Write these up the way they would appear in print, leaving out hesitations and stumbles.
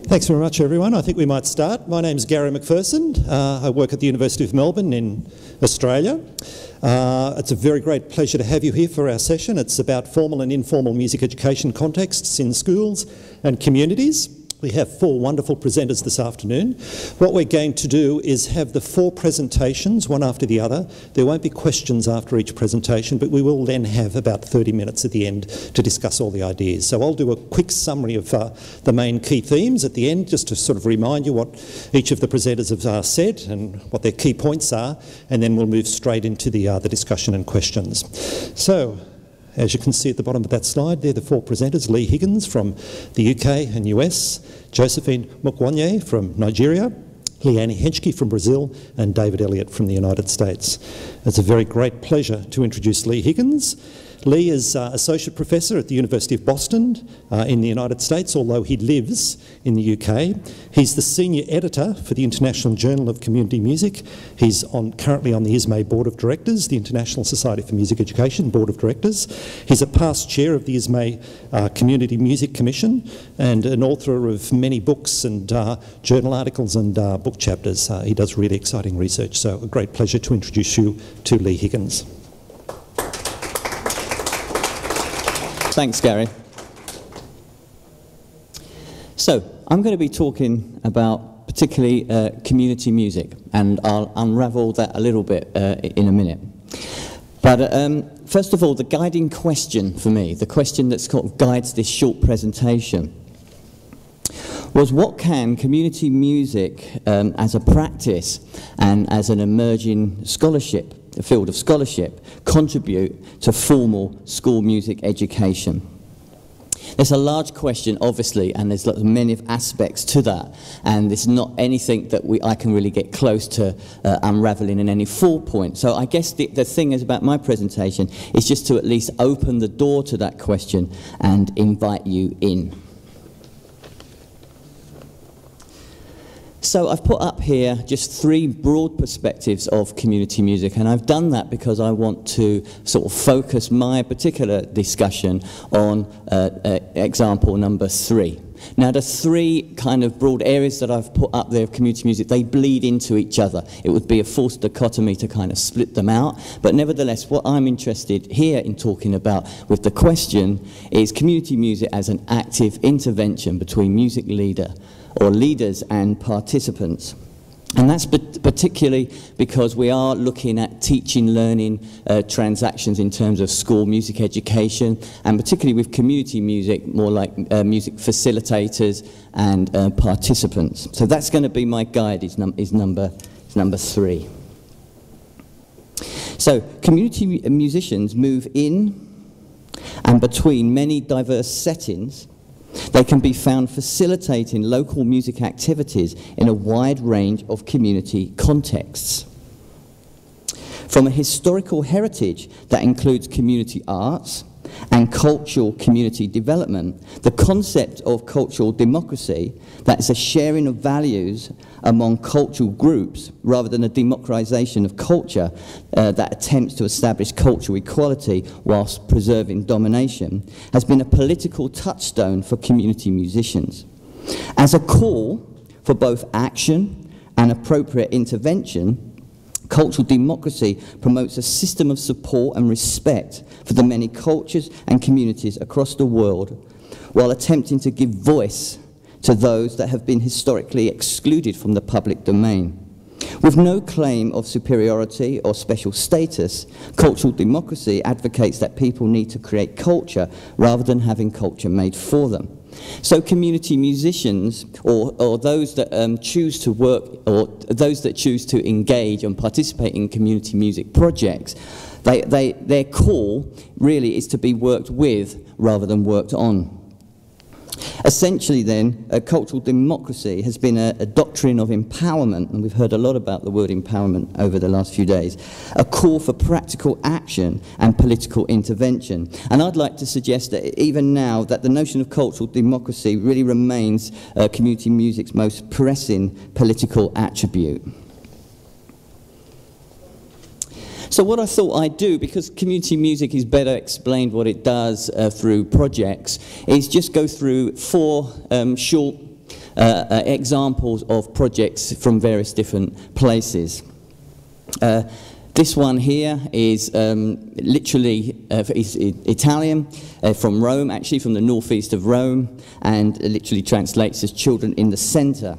Thanks very much, everyone. I think we might start. My name's Gary McPherson. I work at the University of Melbourne in Australia. It's a very great pleasure to have you here for our session. It's about formal and informal music education contexts in schools and communities. We have four wonderful presenters this afternoon. What we're going to do is have the four presentations, one after the other. There won't be questions after each presentation, but we will then have about 30 minutes at the end to discuss all the ideas. So I'll do a quick summary of the main key themes at the end, just to sort of remind you what each of the presenters have said and what their key points are, and then we'll move straight into the discussion and questions. So, as you can see at the bottom of that slide, they're the four presenters: Lee Higgins from the UK and US, Josephine Mokwunyei from Nigeria, Liane Hentschke from Brazil, and David Elliott from the United States. It's a very great pleasure to introduce Lee Higgins. Lee is Associate Professor at the University of Boston in the United States, although he lives in the UK. He's the Senior Editor for the International Journal of Community Music. He's currently on the ISME Board of Directors, the International Society for Music Education Board of Directors. He's a past chair of the ISME Community Music Commission and an author of many books and journal articles and book chapters. He does really exciting research, so a great pleasure to introduce you to Lee Higgins. Thanks, Gary. So, I'm going to be talking about particularly community music, and I'll unravel that a little bit in a minute. But first of all, the guiding question for me, the question that sort of guides this short presentation, was what can community music as a practice and as an emerging scholarship, a field of scholarship, contribute to formal school music education? There's a large question, obviously, and there's many aspects to that, and it's not anything that I can really get close to unraveling in any full point. So I guess the thing is about my presentation is just to at least open the door to that question and invite you in. So I've put up here just three broad perspectives of community music, and I've done that because I want to sort of focus my particular discussion on example number 3. Now, the three kind of broad areas that I've put up there of community music, they bleed into each other. It would be a false dichotomy to kind of split them out, but nevertheless, what I'm interested here in talking about with the question is community music as an active intervention between music leader or leaders and participants. And that's particularly because we are looking at teaching, learning transactions in terms of school music education, and particularly with community music, more like music facilitators and participants. So that's going to be my guide, is number 3. So community musicians move in and between many diverse settings. They can be found facilitating local music activities in a wide range of community contexts. From a historical heritage that includes community arts and cultural community development, the concept of cultural democracy, that is a sharing of values among cultural groups rather than a democratization of culture that attempts to establish cultural equality whilst preserving domination, has been a political touchstone for community musicians. As a call for both action and appropriate intervention, cultural democracy promotes a system of support and respect for the many cultures and communities across the world, while attempting to give voice to those that have been historically excluded from the public domain. With no claim of superiority or special status, cultural democracy advocates that people need to create culture rather than having culture made for them. So community musicians, or those that choose to work, or those that choose to engage and participate in community music projects, their call really is to be worked with rather than worked on. Essentially then, cultural democracy has been a doctrine of empowerment, and we've heard a lot about the word empowerment over the last few days, a call for practical action and political intervention. And I'd like to suggest that even now that the notion of cultural democracy really remains community music's most pressing political attribute. So what I thought I'd do, because community music is better explained what it does through projects, is just go through 4 short examples of projects from various different places. This one here is literally is Italian, from Rome, actually from the northeast of Rome, and it literally translates as children in the centre.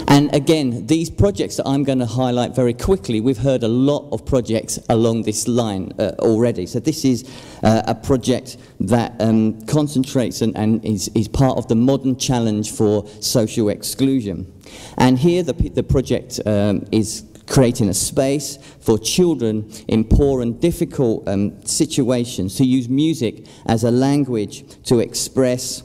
And again, these projects that I'm going to highlight very quickly, we've heard a lot of projects along this line already. So this is a project that concentrates and is part of the modern challenge for social exclusion. And here the project is creating a space for children in poor and difficult situations to use music as a language to express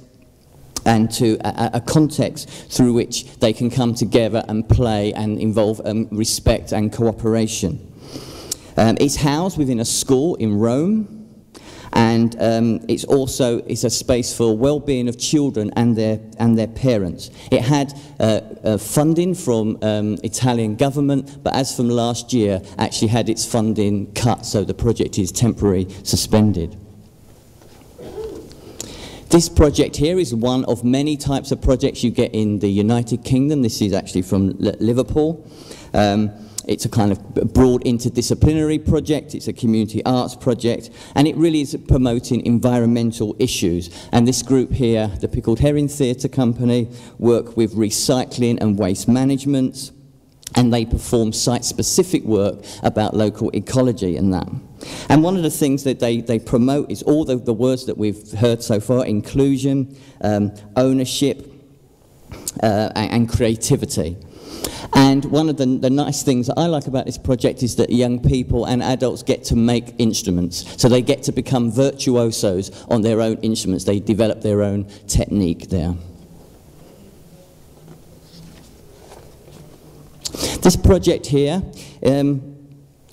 and to a context through which they can come together and play and involve respect and cooperation. It's housed within a school in Rome, and it's a space for well-being of children and their parents. It had funding from Italian government, but as from last year, actually had its funding cut, so the project is temporarily suspended. This project here is one of many types of projects you get in the United Kingdom. This is actually from Liverpool. It's a kind of broad interdisciplinary project. It's a community arts project, and it really is promoting environmental issues. And this group here, the Pickled Herring Theatre Company, work with recycling and waste management, and they perform site-specific work about local ecology and that. And one of the things that they promote is all the words that we've heard so far: inclusion, ownership, and creativity. And one of the nice things that I like about this project is that young people and adults get to make instruments. So they get to become virtuosos on their own instruments. They develop their own technique there. This project here,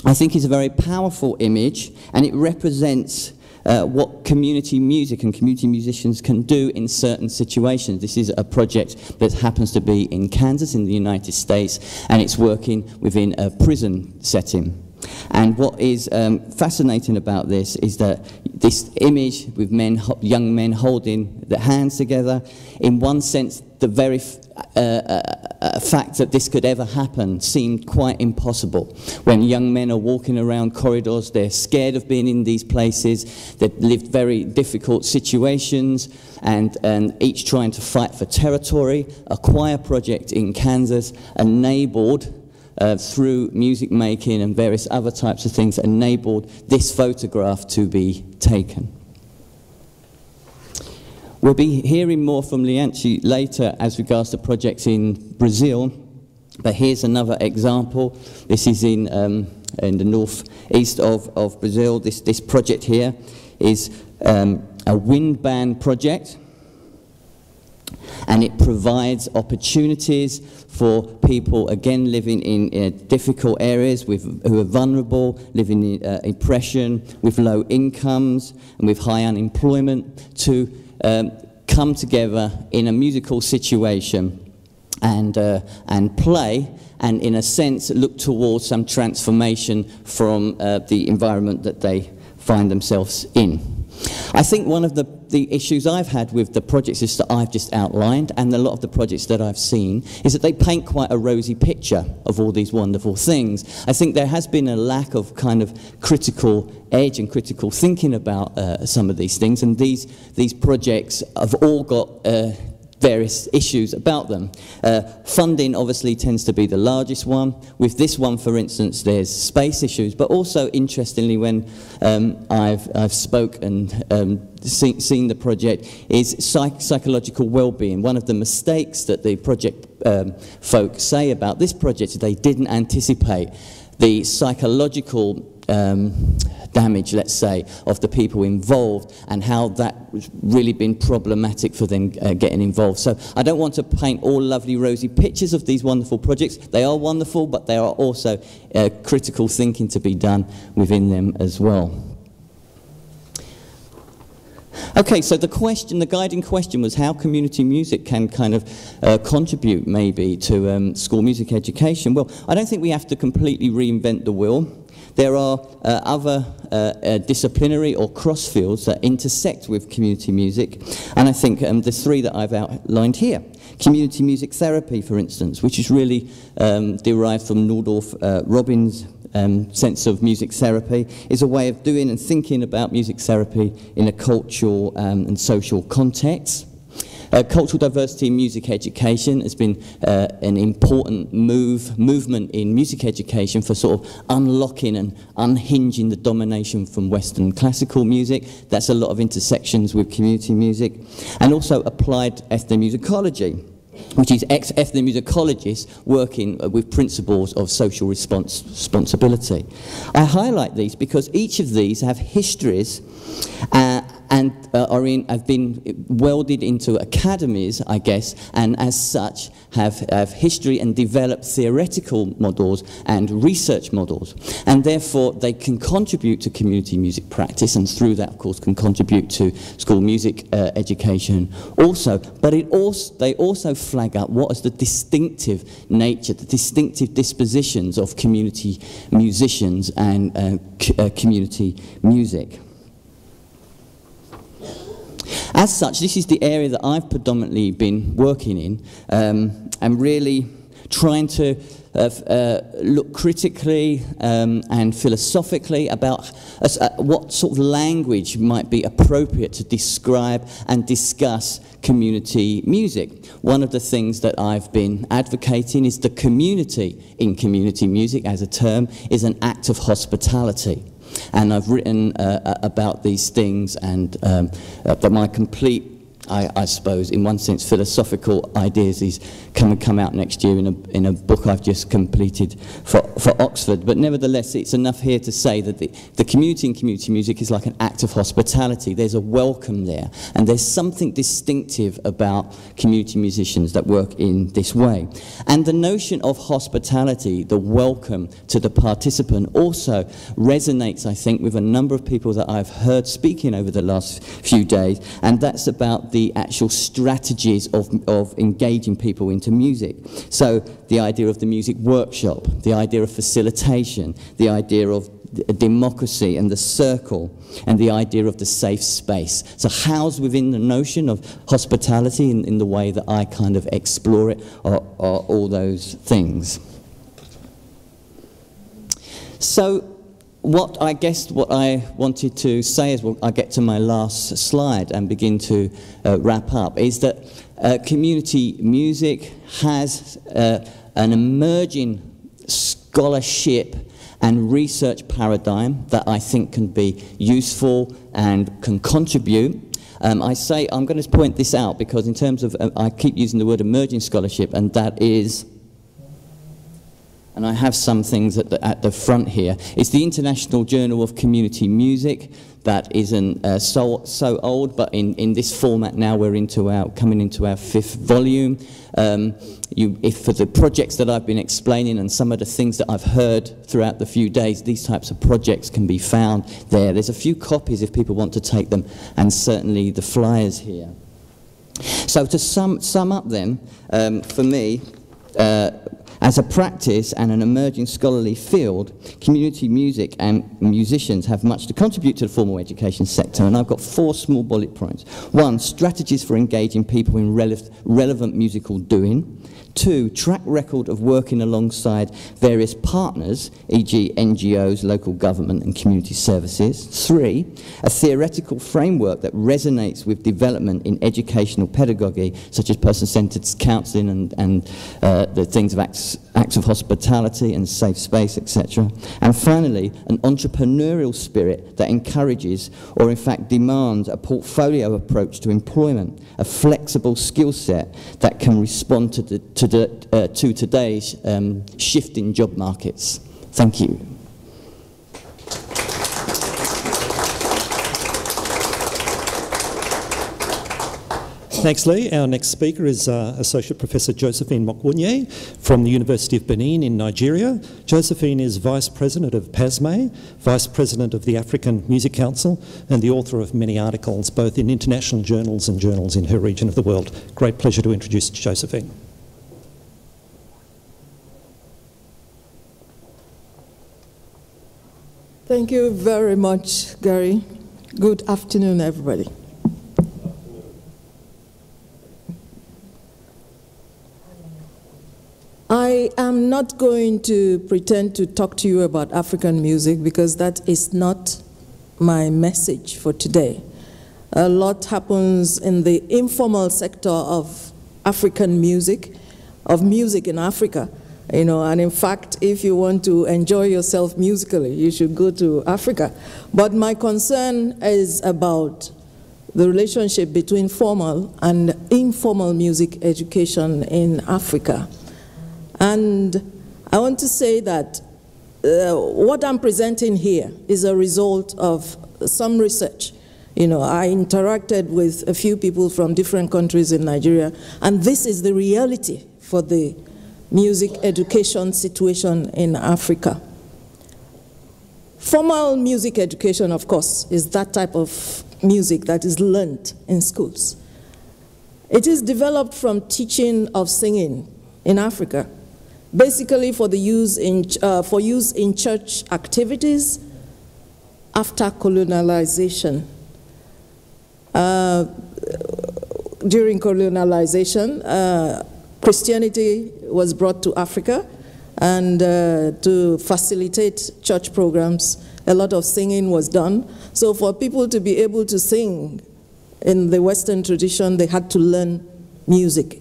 I think, is a very powerful image, and it represents what community music and community musicians can do in certain situations. This is a project that happens to be in Kansas in the United States, and it's working within a prison setting. And what is fascinating about this is that this image with young men holding their hands together, in one sense, the very fact that this could ever happen seemed quite impossible. When young men are walking around corridors, they're scared of being in these places, they've lived very difficult situations, and each trying to fight for territory. A choir project in Kansas enabled, through music making and various other types of things, enabled this photograph to be taken. We'll be hearing more from Liane later as regards to projects in Brazil, but here's another example. This is in the northeast of Brazil. This project here is a wind band project, and it provides opportunities for people, again, living in difficult areas who are vulnerable, living in oppression, with low incomes and with high unemployment, to come together in a musical situation and play, and in a sense look towards some transformation from the environment that they find themselves in. I think one of the issues I've had with the projects that I've just outlined, and a lot of the projects that I've seen, is that they paint quite a rosy picture of all these wonderful things. I think there has been a lack of kind of critical edge and critical thinking about some of these things, and these projects have all got various issues about them. Funding obviously tends to be the largest one. With this one, for instance, there's space issues, but also interestingly, when I've spoken and seen the project, is psychological well-being. One of the mistakes that the project folk say about this project is they didn't anticipate the psychological damage, let's say, of the people involved, and how that was really been problematic for them getting involved. So I don't want to paint all lovely rosy pictures of these wonderful projects. They are wonderful, but there are also critical thinking to be done within them as well. Okay, so the guiding question was how community music can kind of contribute maybe to school music education. Well, I don't think we have to completely reinvent the wheel. There are other disciplinary or cross fields that intersect with community music, and I think the three that I've outlined here. Community music therapy, for instance, which is really derived from Nordorf Robbins' sense of music therapy, is a way of doing and thinking about music therapy in a cultural and social context. Cultural diversity in music education has been an important movement in music education for sort of unlocking and unhinging the domination from Western classical music. That's a lot of intersections with community music. And also applied ethnomusicology, which is ethnomusicologists working with principles of social responsibility. I highlight these because each of these have histories and have been welded into academies, I guess, and as such have history and developed theoretical models and research models. And therefore, they can contribute to community music practice, and through that, of course, can contribute to school music education also. But they also flag up what is the distinctive nature, the distinctive dispositions of community musicians and community music. As such, this is the area that I've predominantly been working in, and really trying to look critically and philosophically about what sort of language might be appropriate to describe and discuss community music. One of the things that I've been advocating is the community in community music as a term is an act of hospitality. And I've written about these things, and but my complete, I suppose, in one sense, philosophical ideas is come out next year in a book I've just completed for Oxford. But nevertheless, it's enough here to say that the community in community music is like an act of hospitality. There's a welcome there, and there's something distinctive about community musicians that work in this way. And the notion of hospitality, the welcome to the participant, also resonates, I think, with a number of people that I've heard speaking over the last few days, and that's about the actual strategies of engaging people into music. So the idea of the music workshop, the idea of facilitation, the idea of democracy and the circle, and the idea of the safe space. So housed within the notion of hospitality in the way that I kind of explore it are all those things. So what I wanted to say is, well, I get to my last slide and begin to wrap up, is that community music has an emerging scholarship and research paradigm that I think can be useful and can contribute. I'm going to point this out because in terms of, I keep using the word emerging scholarship, and that is, and I have some things at the front here. It's the International Journal of Community Music. That isn't so old, but in this format now we're coming into our 5th volume. If for the projects that I've been explaining and some of the things that I've heard throughout the few days, these types of projects can be found there. There's a few copies if people want to take them, and certainly the flyers here. So to sum up then, for me, as a practice and an emerging scholarly field, community music and musicians have much to contribute to the formal education sector, and I've got 4 small bullet points. 1, strategies for engaging people in relevant musical doing. 2, track record of working alongside various partners, e.g. NGOs, local government and community services. 3, a theoretical framework that resonates with development in educational pedagogy, such as person-centered counselling and the things of acts of hospitality and safe space, etc. And finally, an entrepreneurial spirit that encourages, or in fact demands, a portfolio approach to employment, a flexible skill set that can respond to today's shifting job markets. Thank you. Thanks, Lee. Our next speaker is Associate Professor Josephine Mokwunyei from the University of Benin in Nigeria. Josephine is Vice President of PASME, Vice President of the African Music Council, and the author of many articles, both in international journals and journals in her region of the world. Great pleasure to introduce Josephine. Thank you very much, Gary. Good afternoon, everybody. I am not going to pretend to talk to you about African music because that is not my message for today. A lot happens in the informal sector of African music, of music in Africa. You know, and in fact, if you want to enjoy yourself musically, you should go to Africa. But my concern is about the relationship between formal and informal music education in Africa. And I want to say that what I'm presenting here is a result of some research. You know, I interacted with a few people from different countries in Nigeria, and this is the reality for the music education situation in Africa. Formal music education, of course, is that type of music that is learned in schools. It is developed from teaching of singing in Africa, basically for the use in church activities after colonialization. During colonialization, Christianity was brought to Africa, and to facilitate church programs, a lot of singing was done. So for people to be able to sing in the Western tradition, they had to learn music.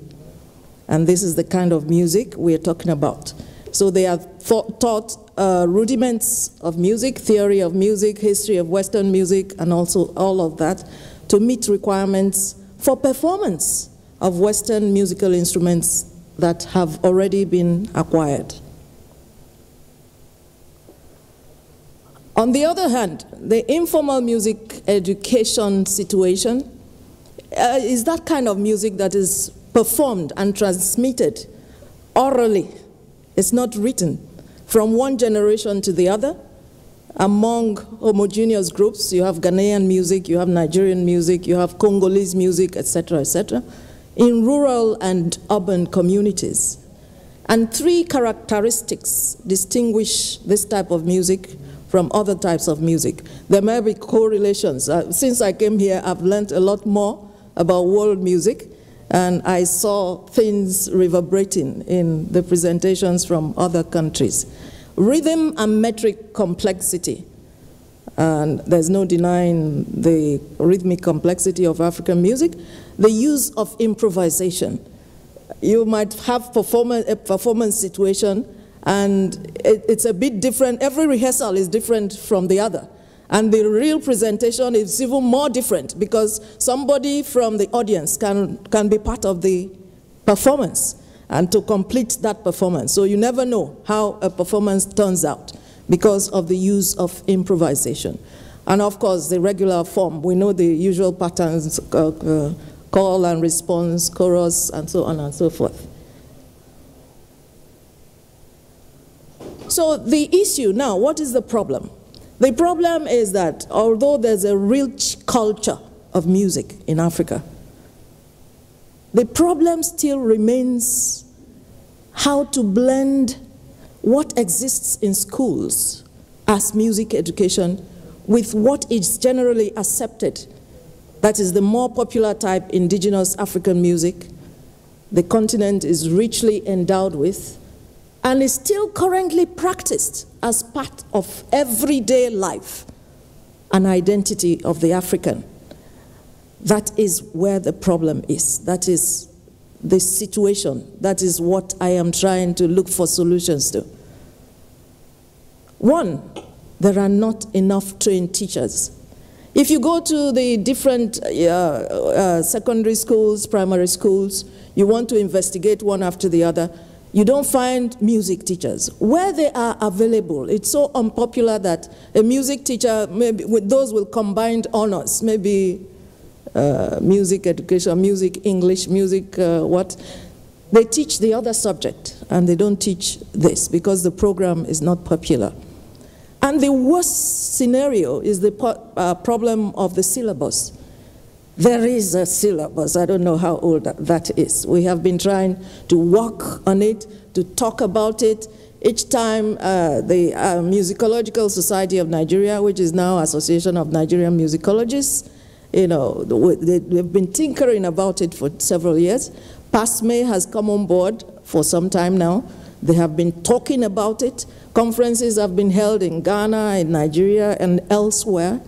And this is the kind of music we're talking about. So they are taught rudiments of music, theory of music, history of Western music, and also all of that to meet requirements for performance of Western musical instruments that have already been acquired. On the other hand, the informal music education situation is that kind of music that is performed and transmitted orally. It's not written from one generation to the other among homogeneous groups. You have Ghanaian music, you have Nigerian music, you have Congolese music, etc., etc., in rural and urban communities. And three characteristics distinguish this type of music from other types of music. There may be correlations. Since I came here, I've learned a lot more about world music, and I saw things reverberating in the presentations from other countries. Rhythm and metric complexity, and there's no denying the rhythmic complexity of African music. The use of improvisation. You might have a performance situation, and it's a bit different. Every rehearsal is different from the other. And the real presentation is even more different because somebody from the audience can be part of the performance and to complete that performance. So you never know how a performance turns out because of the use of improvisation. And of course, the regular form. We know the usual patterns, call and response, chorus, and so on and so forth. So the issue now, what is the problem? The problem is that although there's a rich culture of music in Africa, the problem still remains how to blend what exists in schools as music education with what is generally accepted. That is the more popular type indigenous African music the continent is richly endowed with, and is still currently practiced as part of everyday life, an identity of the African. That is where the problem is. That is the situation. That is what I am trying to look for solutions to. One, there are not enough trained teachers. If you go to the different secondary schools, primary schools, you want to investigate one after the other, you don't find music teachers. Where they are available, it's so unpopular that a music teacher, maybe with those with combined honors, maybe music education, music English, music what, they teach the other subject and they don't teach this because the program is not popular. And the worst scenario is the problem of the syllabus. There is a syllabus. I don't know how old that is. We have been trying to work on it, to talk about it. Each time the Musicological Society of Nigeria, which is now Association of Nigerian Musicologists, you know, they've been tinkering about it for several years. PASME has come on board for some time now. They have been talking about it. Conferences have been held in Ghana, in Nigeria, and elsewhere.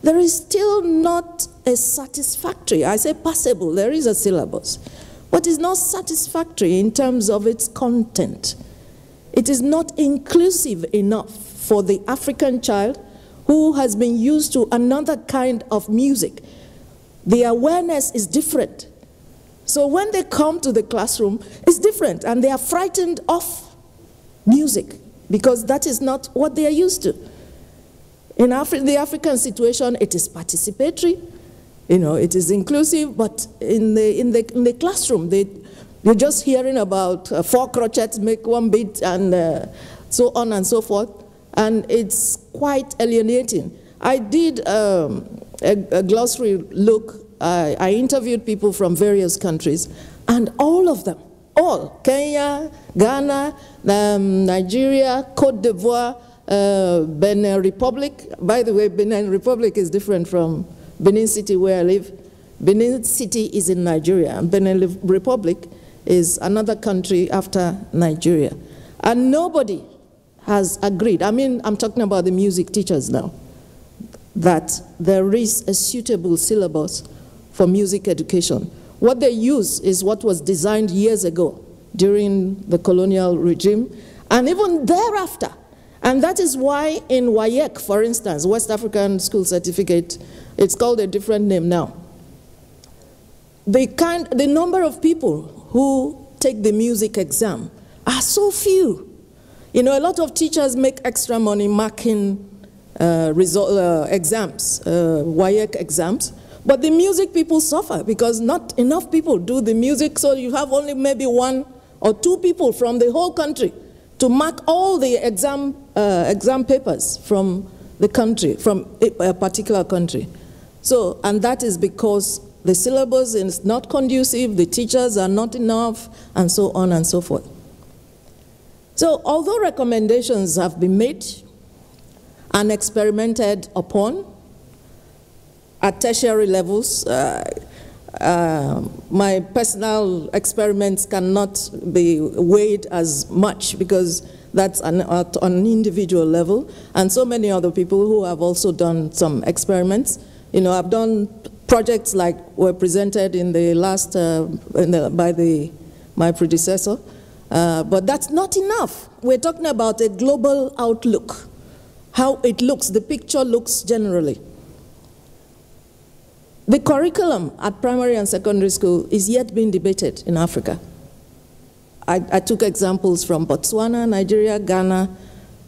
There is still not a satisfactory, I say passable, there is a syllabus, but it's not satisfactory in terms of its content. It is not inclusive enough for the African child who has been used to another kind of music. The awareness is different. So when they come to the classroom, it's different, and they are frightened of music because that is not what they are used to. In the African situation, it is participatory, you know, it is inclusive, but in the classroom, you're just hearing about 4 crochets make 1 beat and so on and so forth, and it's quite alienating. I did a glossary look. I interviewed people from various countries, and all of them, Kenya, Ghana, Nigeria, Cote d'Ivoire, Benin Republic. By the way, Benin Republic is different from Benin City where I live. Benin City is in Nigeria, and Benin Republic is another country after Nigeria. And nobody has agreed, I mean, I'm talking about the music teachers now, that there is a suitable syllabus for music education. What they use is what was designed years ago during the colonial regime, and even thereafter. And that is why in WAEC, for instance, West African School Certificate, it's called a different name now. The number of people who take the music exam are so few. You know, a lot of teachers make extra money marking exams, WAEC exams, but the music people suffer because not enough people do the music, so you have only maybe 1 or 2 people from the whole country to mark all the exam papers from the country, from a particular country. So, and that is because the syllabus is not conducive, the teachers are not enough, and so on and so forth. So, although recommendations have been made and experimented upon at tertiary levels, my personal experiments cannot be weighed as much because that's on an individual level, and so many other people who have also done some experiments. You know, I've done projects like were presented in the last, by my predecessor, but that's not enough. We're talking about a global outlook, how it looks, the picture looks generally. The curriculum at primary and secondary school is yet being debated in Africa. I took examples from Botswana, Nigeria, Ghana,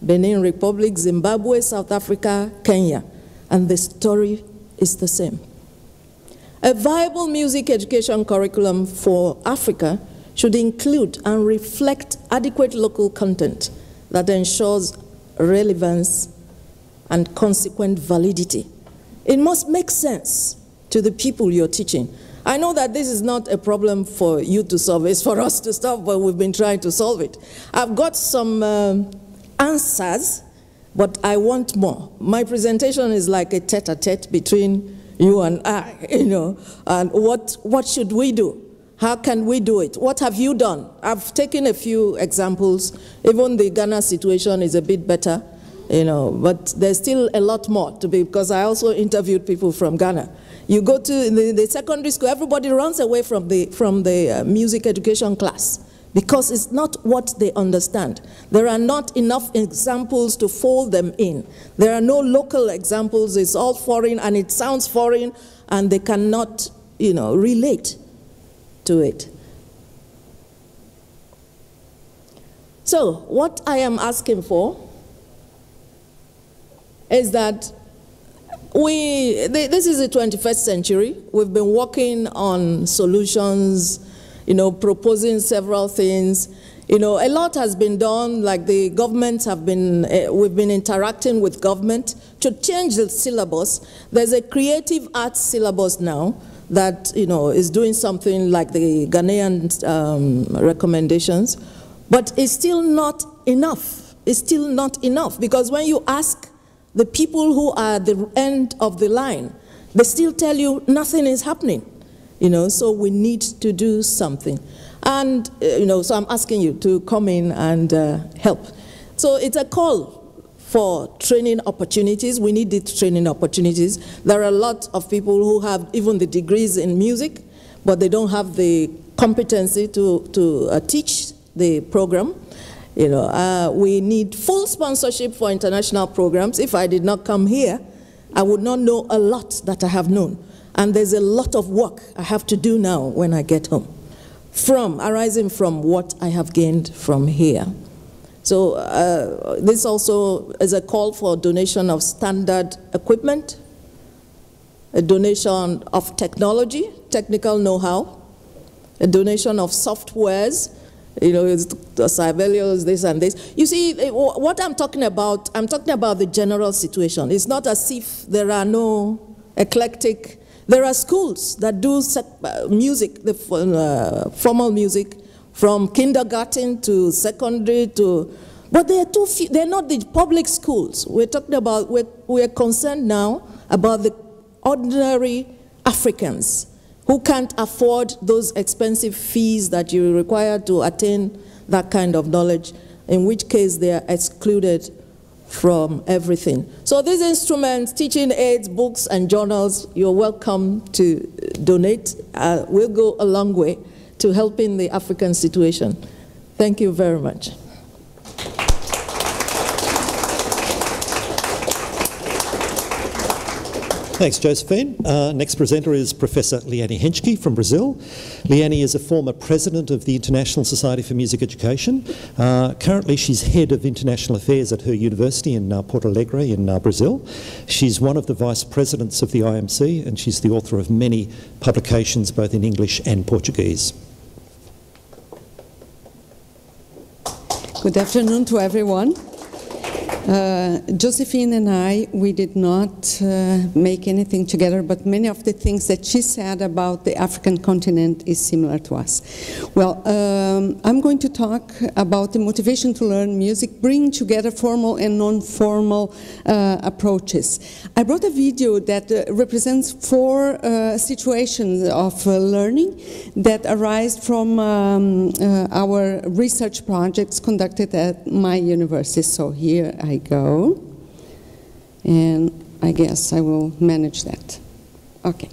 Benin Republic, Zimbabwe, South Africa, Kenya, and the story is the same. A viable music education curriculum for Africa should include and reflect adequate local content that ensures relevance and consequent validity. It must make sense to the people you're teaching. I know that this is not a problem for you to solve, it's for us to solve, but we've been trying to solve it. I've got some answers, but I want more. My presentation is like a tete-a-tete between you and I, you know, and what should we do? How can we do it? What have you done? I've taken a few examples. Even the Ghana situation is a bit better, you know, but there's still a lot more to be, because I also interviewed people from Ghana. You go to the secondary school, everybody runs away from the music education class because it's not what they understand. There are not enough examples to fold them in. There are no local examples. It's all foreign, and it sounds foreign, and they cannot, you know, relate to it. So what I am asking for is that this is the 21st century. We've been working on solutions, you know, proposing several things. You know, a lot has been done, like the governments have been, we've been interacting with government to change the syllabus. There's a creative arts syllabus now that, you know, is doing something like the Ghanaian recommendations, but it's still not enough. It's still not enough, because when you ask the people who are at the end of the line, they still tell you nothing is happening. So we need to do something. And, so I'm asking you to come in and help. So it's a call for training opportunities. We need the training opportunities. There are a lot of people who have even the degrees in music, but they don't have the competency to teach the program. We need full sponsorship for international programs. If I did not come here, I would not know a lot that I have known. And there's a lot of work I have to do now when I get home, arising from what I have gained from here. So this also is a call for donation of standard equipment, a donation of technology, technical know-how, a donation of softwares, the surveillance, this and this. You see, what I'm talking about the general situation. It's not as if there are no eclectic. There are schools that do music, formal music, from kindergarten to secondary but they are too few. They're not the public schools. We're talking about, we're concerned now about the ordinary Africans who can't afford those expensive fees that you require to attain that kind of knowledge, in which case they are excluded from everything. So these instruments, teaching aids, books, and journals, you're welcome to donate. We'll go a long way to helping the African situation. Thank you very much. Thanks, Josephine. Next presenter is Professor Liane Hentschke from Brazil. Liane is a former president of the International Society for Music Education. Currently, she's head of international affairs at her university in Porto Alegre in Brazil. She's one of the vice presidents of the IMC, and she's the author of many publications both in English and Portuguese. Good afternoon to everyone. Josephine and I, we did not make anything together, but many of the things that she said about the African continent is similar to us. Well, I'm going to talk about the motivation to learn music, bringing together formal and non-formal approaches. I brought a video that represents 4 situations of learning that arise from our research projects conducted at my university. So here I go, and I guess I will manage that. Okay.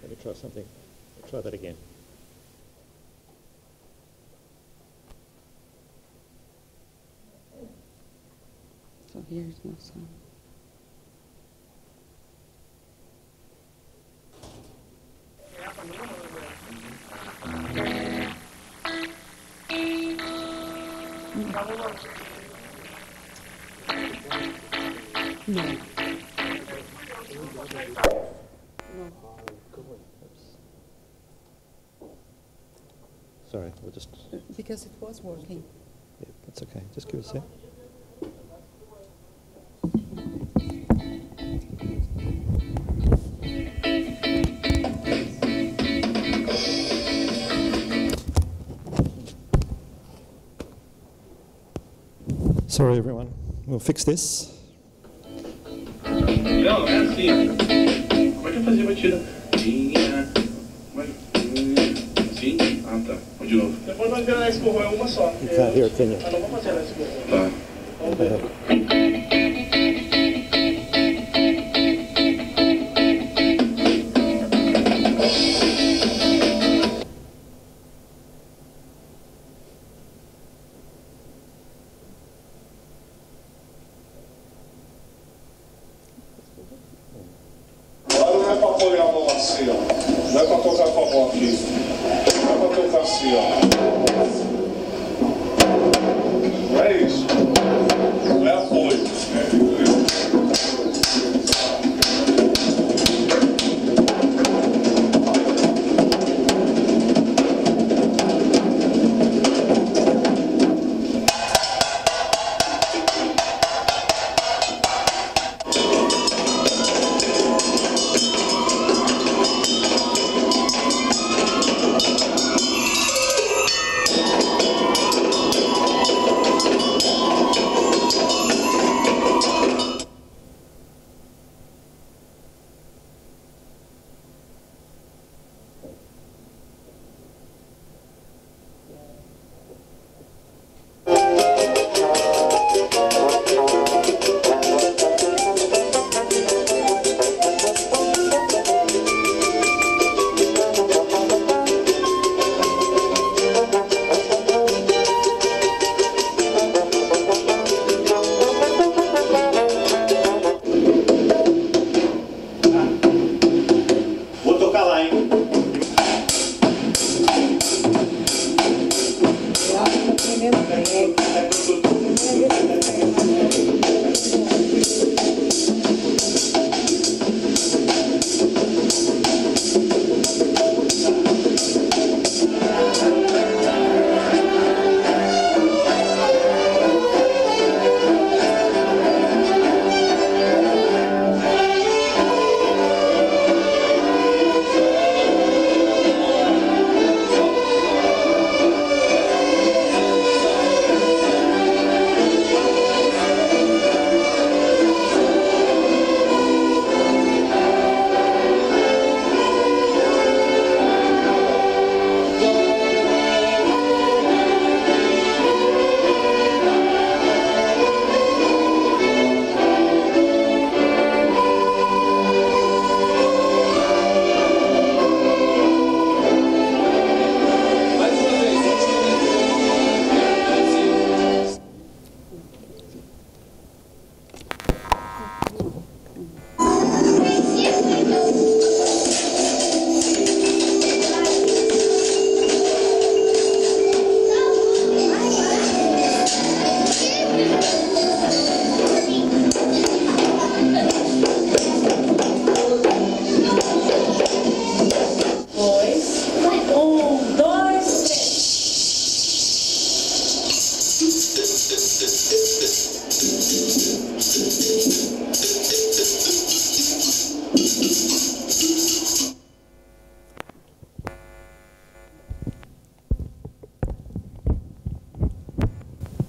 Let me try something. Try that again. So here is no sound. No. Sorry, we'll just... Because it was working. Yeah, that's okay. Just give us a sec. Sorry, everyone. We'll fix this. Não, é assim. Como é que eu fazia a batida? Sim? Ah, tá. Vamos de novo. Depois nós virar esse borrão, é uma só. You can't hear it, can you? Ah, não vamos fazer esse borrão. Tá. Vamos ver. Agora não é para pôr a mão assim, ó. Leva tocar forró aqui. Leva tocar assim, ó. Não é isso. Não é apoio.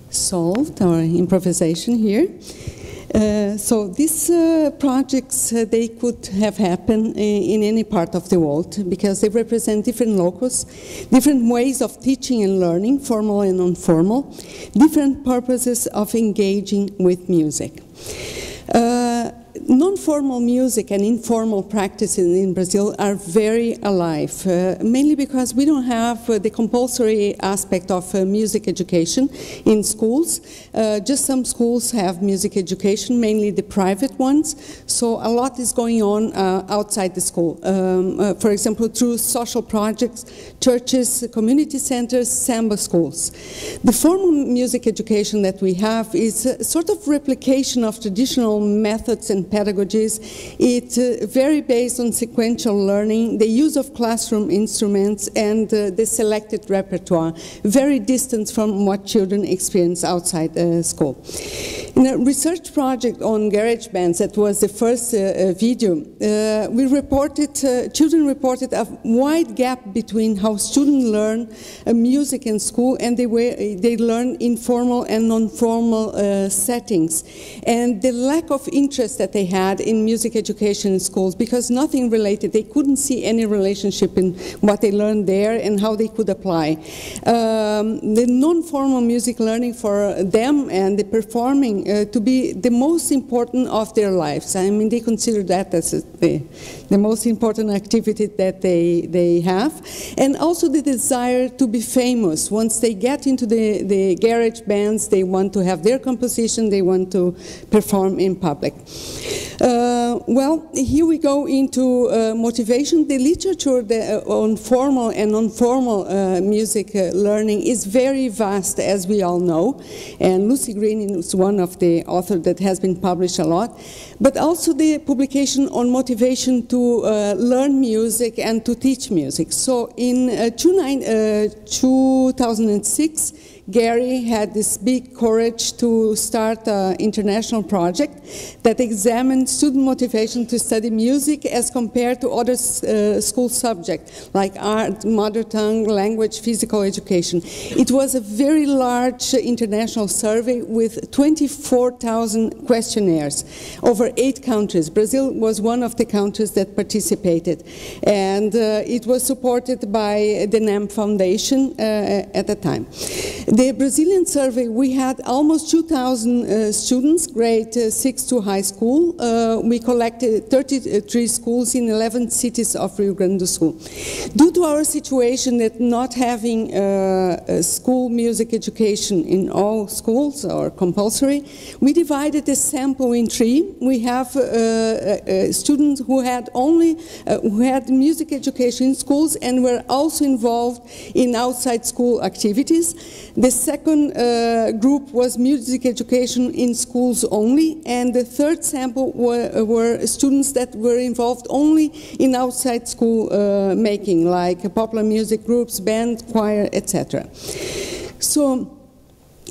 Solved our improvisation here. So these projects, they could have happened in any part of the world because they represent different locus, different ways of teaching and learning, formal and non-formal, different purposes of engaging with music. Non-formal music and informal practices in Brazil are very alive, mainly because we don't have the compulsory aspect of music education in schools. Just some schools have music education, mainly the private ones, so a lot is going on outside the school. For example, through social projects, churches, community centers, samba schools. The formal music education that we have is a sort of replication of traditional methods and pedagogies. It's very based on sequential learning, the use of classroom instruments, and the selected repertoire, very distant from what children experience outside school. In a research project on garage bands, that was the first video, children reported a wide gap between how students learn music in school and the way they learn in formal and non-formal settings, and the lack of interest that they had in music education in schools, because nothing related. They couldn't see any relationship in what they learned there and how they could apply. The non-formal music learning for them and the performing to be the most important of their lives. I mean, they consider that as the most important activity that they have. And also the desire to be famous. Once they get into the garage bands, they want to have their composition, they want to perform in public. Well, here we go into motivation. The literature on formal and non-formal music learning is very vast, as we all know. And Lucy Green is one of the authors that has been published a lot. But also the publication on motivation to learn music and to teach music. So in 2006, Gary had this big courage to start an international project that examined student motivation to study music as compared to other school subjects like art, mother tongue, language, physical education. It was a very large international survey with 24,000 questionnaires over 8 countries. Brazil was one of the countries that participated, and it was supported by the NAM Foundation at the time. The Brazilian survey, we had almost 2,000 students, grade 6 to high school. We collected 33 schools in 11 cities of Rio Grande do Sul. Due to our situation that not having school music education in all schools or compulsory, we divided the sample in 3. We have students who had only music education in schools and were also involved in outside school activities. The second group was music education in schools only, and the third sample were students that were involved only in outside school making, like popular music groups, band, choir, etc. So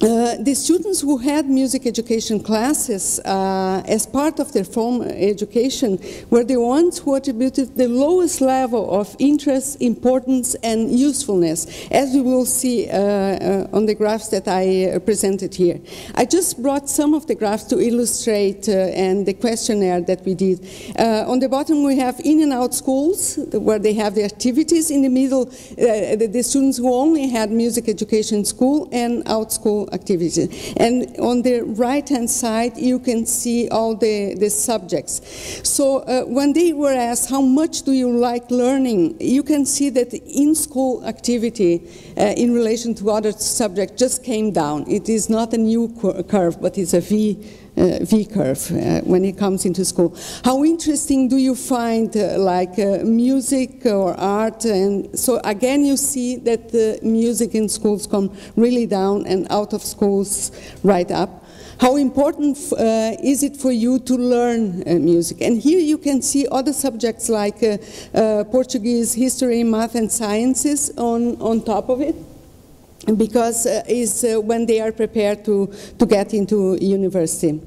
the students who had music education classes as part of their formal education were the ones who attributed the lowest level of interest, importance, and usefulness, as we will see on the graphs that I presented here. I just brought some of the graphs to illustrate and the questionnaire that we did. On the bottom we have in and out schools, where they have the activities. In the middle, the students who only had music education in school and out school activities. And on the right-hand side, you can see all the subjects. So when they were asked, how much do you like learning? You can see that in-school activity in relation to other subjects just came down. It is not a new curve, but it's a V curve when it comes into school. How interesting do you find music or art? And so again you see that the music in schools come really down and out of schools right up. How important is it for you to learn music? And here you can see other subjects like Portuguese, history, math and sciences on top of it, because is when they are prepared to get into university.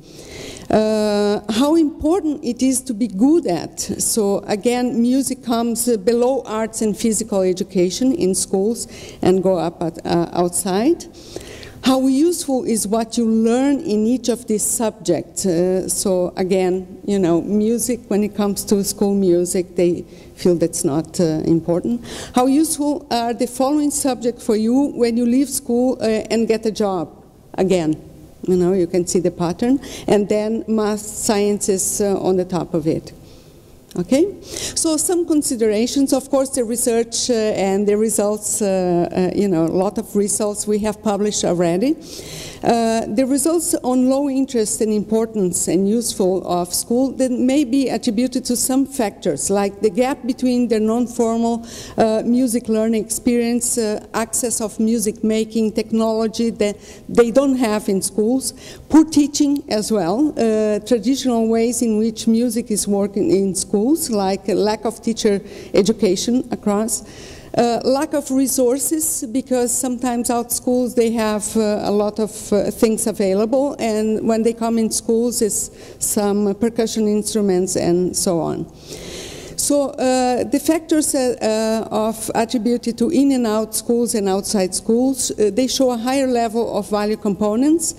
How important it is to be good at. So again, music comes below arts and physical education in schools and go up outside. How useful is what you learn in each of these subjects? So again, you know, music, when it comes to school music, they feel that's not important. How useful are the following subjects for you when you leave school and get a job? Again, you know, you can see the pattern. And then math, sciences on the top of it. Okay, so some considerations. Of course, the research and the results, you know, a lot of results we have published already. The results on low interest and importance and useful of school that may be attributed to some factors, like the gap between the non-formal music learning experience, access of music making, technology that they don't have in schools, poor teaching as well, traditional ways in which music is working in schools, like a lack of teacher education across, lack of resources, because sometimes out schools they have a lot of things available, and when they come in schools it's some percussion instruments and so on. So the factors of attributed to in and out schools and outside schools, they show a higher level of value components.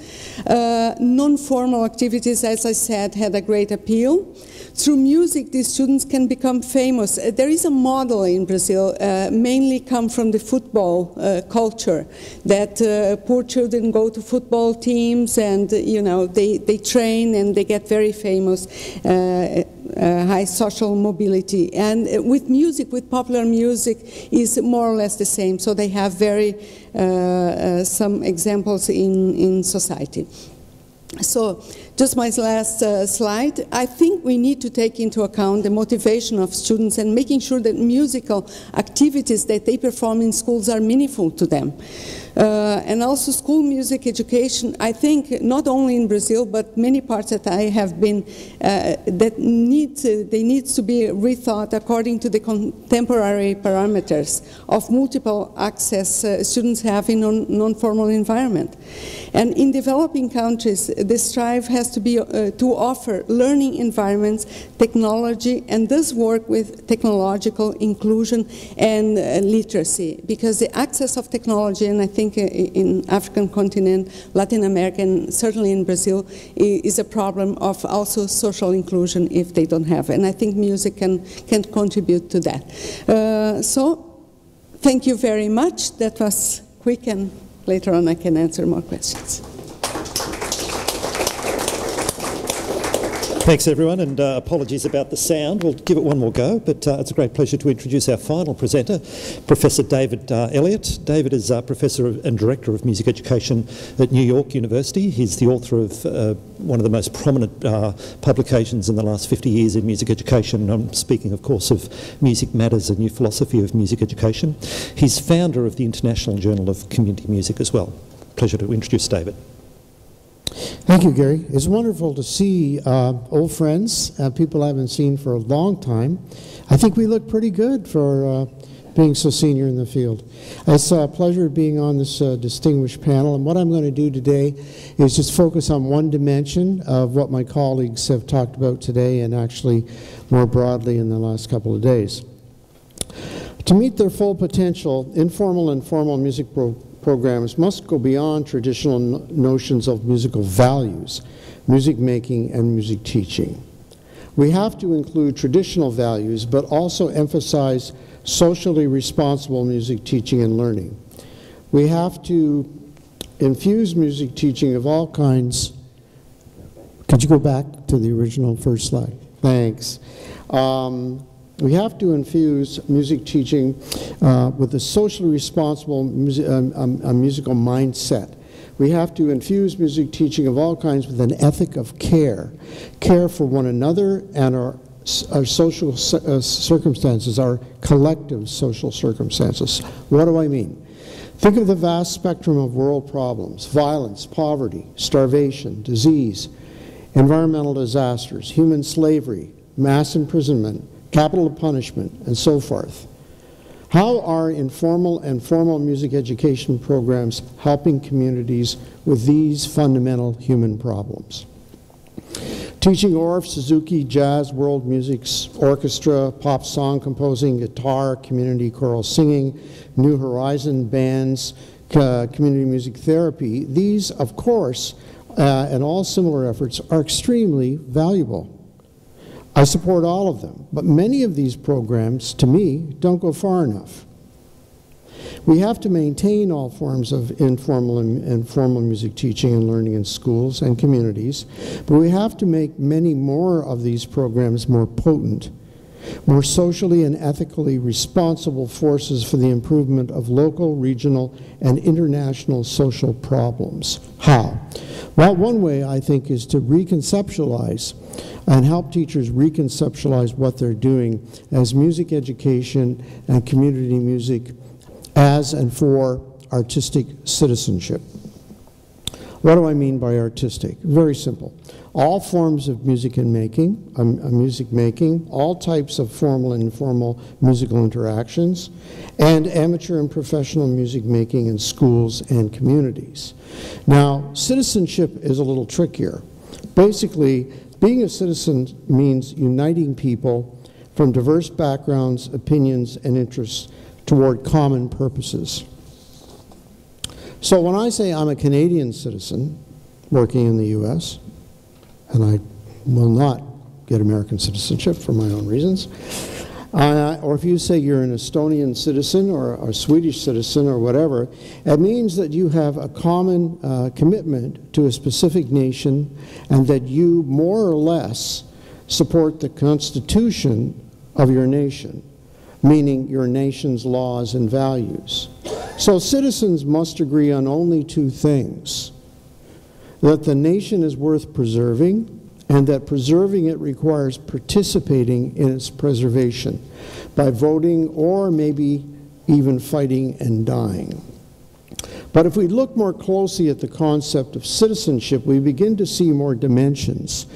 Non-formal activities, as I said, had a great appeal. Through music, these students can become famous. There is a model in Brazil, mainly come from the football culture, that poor children go to football teams and, you know, they train and they get very famous, high social mobility. And with music, with popular music, is more or less the same. So they have very, some examples in society. So Just my last slide. I think we need to take into account the motivation of students and making sure that musical activities that they perform in schools are meaningful to them. And also school music education, I think not only in Brazil, but many parts that I have been, they need to be rethought according to the contemporary parameters of multiple access students have in non-formal environment. And in developing countries, the strive has to be to offer learning environments, technology, and thus work with technological inclusion and literacy, because the access of technology, and I think in African continent, Latin America, and certainly in Brazil, is a problem of also social inclusion if they don't have. And I think music can contribute to that. So, thank you very much. That was quick, and later on I can answer more questions. Thanks, everyone, and apologies about the sound. We'll give it one more go, but it's a great pleasure to introduce our final presenter, Professor David Elliott. David is Professor and Director of Music Education at New York University. He's the author of one of the most prominent publications in the last 50 years in music education. I'm speaking, of course, of Music Matters, a new philosophy of music education. He's founder of the International Journal of Community Music as well. Pleasure to introduce David. Thank you, Gary. It's wonderful to see old friends, people I haven't seen for a long time. I think we look pretty good for being so senior in the field. It's a pleasure being on this distinguished panel, and what I'm going to do today is just focus on one dimension of what my colleagues have talked about today, and actually more broadly in the last couple of days. To meet their full potential, informal and formal music programs must go beyond traditional notions of musical values, music making, and music teaching. We have to include traditional values, but also emphasize socially responsible music teaching and learning. We have to infuse music teaching of all kinds. Could you go back to the original first slide? Thanks. We have to infuse music teaching with a socially responsible musical mindset. We have to infuse music teaching of all kinds with an ethic of care for one another and our social circumstances, our collective social circumstances. What do I mean? Think of the vast spectrum of world problems: violence, poverty, starvation, disease, environmental disasters, human slavery, mass imprisonment, capital punishment, and so forth. How are informal and formal music education programs helping communities with these fundamental human problems? Teaching Orff, Suzuki, jazz, world music's orchestra, pop song composing, guitar, community choral singing, New Horizon bands, community music therapy, these, of course, and all similar efforts are extremely valuable. I support all of them, but many of these programs, to me, don't go far enough. We have to maintain all forms of informal and formal music teaching and learning in schools and communities, but we have to make many more of these programs more potent, more socially and ethically responsible forces for the improvement of local, regional, and international social problems. How? Well, one way, I think, is to reconceptualize and help teachers reconceptualize what they're doing as music education and community music as and for artistic citizenship. What do I mean by artistic? Very simple. All forms of music making, all types of formal and informal musical interactions, and amateur and professional music making in schools and communities. Now, citizenship is a little trickier. Basically, being a citizen means uniting people from diverse backgrounds, opinions, and interests toward common purposes. So when I say I'm a Canadian citizen working in the US, and I will not get American citizenship for my own reasons, or if you say you're an Estonian citizen or a Swedish citizen or whatever, it means that you have a common commitment to a specific nation and that you more or less support the constitution of your nation, meaning your nation's laws and values. So citizens must agree on only two things: that the nation is worth preserving, and that preserving it requires participating in its preservation by voting or maybe even fighting and dying. But if we look more closely at the concept of citizenship, we begin to see more dimensions.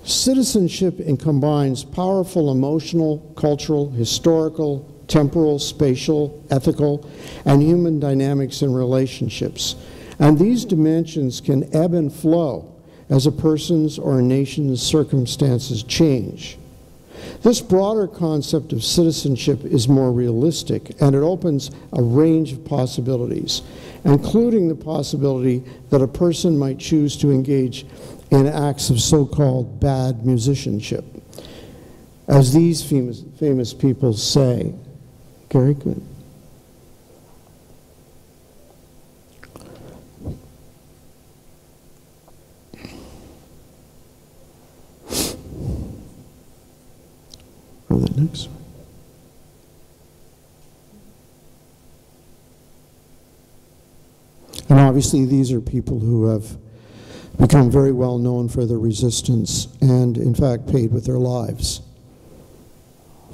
Citizenship combines powerful emotional, cultural, historical, temporal, spatial, ethical, and human dynamics and relationships. And these dimensions can ebb and flow as a person's or a nation's circumstances change. This broader concept of citizenship is more realistic, and it opens a range of possibilities, including the possibility that a person might choose to engage in acts of so-called bad musicianship. As these famous people say. Gary, good. Go to the next one. And obviously these are people who have become very well known for their resistance and in fact paid with their lives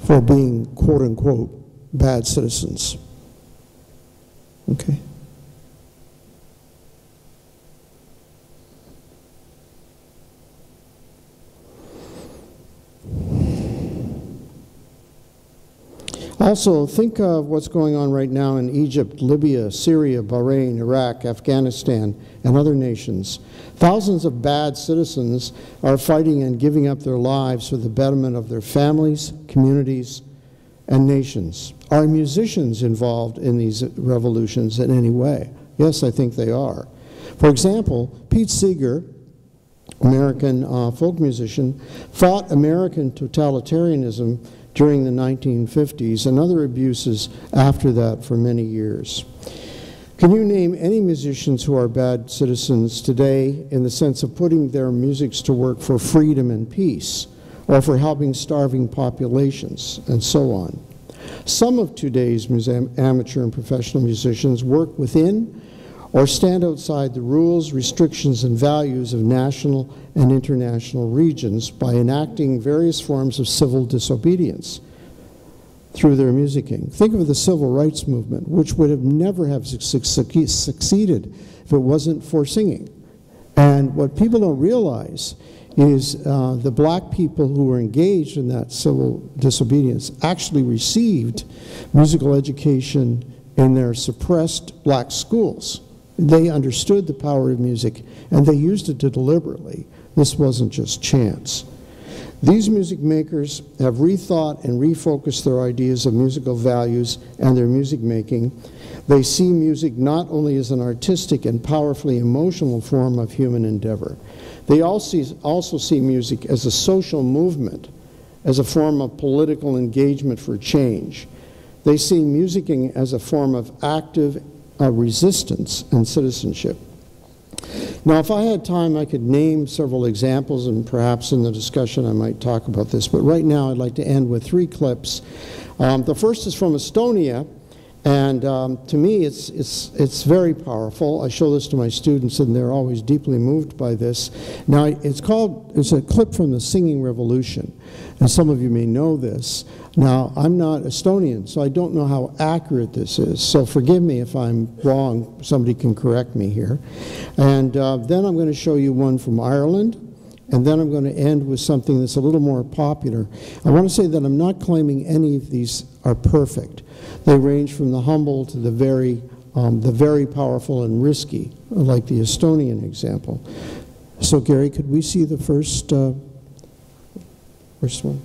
for being quote-unquote bad citizens. Okay. Also, think of what's going on right now in Egypt, Libya, Syria, Bahrain, Iraq, Afghanistan, and other nations. Thousands of bad citizens are fighting and giving up their lives for the betterment of their families, communities, and nations. Are musicians involved in these revolutions in any way? Yes, I think they are. For example, Pete Seeger, American folk musician, fought American totalitarianism during the 1950s and other abuses after that for many years. Can you name any musicians who are bad citizens today in the sense of putting their musics to work for freedom and peace, or for helping starving populations, and so on? Some of today's amateur and professional musicians work within or stand outside the rules, restrictions, and values of national and international regions by enacting various forms of civil disobedience through their musicking. Think of the civil rights movement, which would have never have succeeded if it wasn't for singing. And what people don't realize is the black people who were engaged in that civil disobedience actually received musical education in their suppressed black schools. They understood the power of music, and they used it deliberately. This wasn't just chance. These music makers have rethought and refocused their ideas of musical values and their music making. They see music not only as an artistic and powerfully emotional form of human endeavor, they also see music as a social movement, as a form of political engagement for change. They see musicking as a form of active resistance and citizenship. Now, if I had time, I could name several examples, and perhaps in the discussion I might talk about this, but right now I'd like to end with 3 clips. The first is from Estonia, and to me it's very powerful. I show this to my students, and they're always deeply moved by this. Now, it's a clip from the Singing Revolution, and some of you may know this. Now, I'm not Estonian, so I don't know how accurate this is, so forgive me if I'm wrong. Somebody can correct me here. And then I'm going to show you one from Ireland, and then I'm going to end with something that's a little more popular. I want to say that I'm not claiming any of these are perfect. They range from the humble to the very powerful and risky, like the Estonian example. So, Gary, could we see the first one?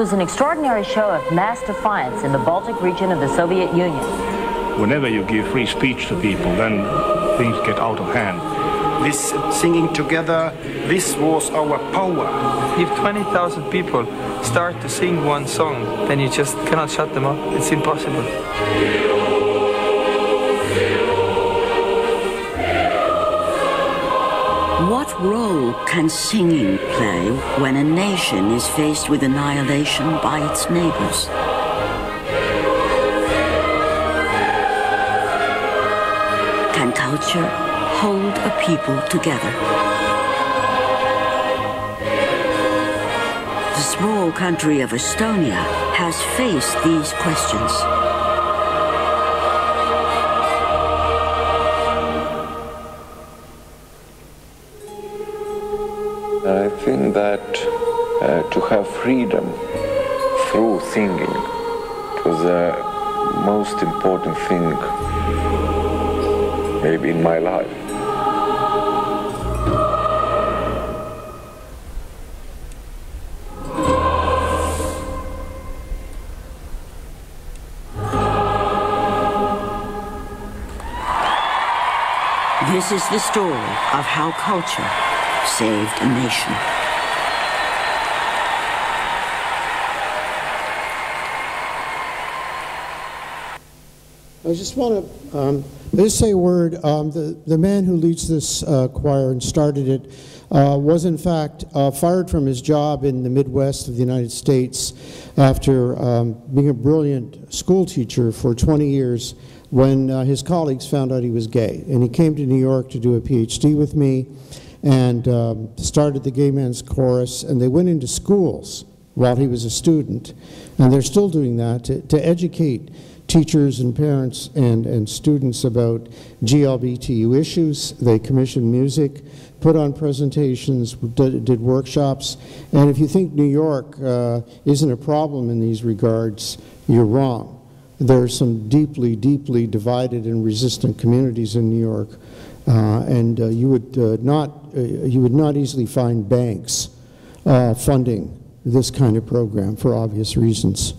was an extraordinary show of mass defiance in the Baltic region of the Soviet Union. Whenever you give free speech to people, then things get out of hand. This singing together, this was our power. If 20,000 people start to sing one song, then you just cannot shut them up. It's impossible. What role can singing play when a nation is faced with annihilation by its neighbors? Can culture hold a people together? The small country of Estonia has faced these questions. I think that to have freedom through singing was the most important thing maybe in my life. This is the story of how culture saved a nation. I just want to just say a word. The man who leads this choir and started it was in fact fired from his job in the Midwest of the United States after being a brilliant school teacher for 20 years when his colleagues found out he was gay. And he came to New York to do a PhD with me and started the Gay Men's Chorus, and they went into schools while he was a student, and they're still doing that to educate teachers and parents and students about GLBTU issues. They commissioned music, put on presentations, did workshops, and if you think New York isn't a problem in these regards, you're wrong. There are some deeply, deeply divided and resistant communities in New York, and you would not easily find banks funding this kind of program for obvious reasons.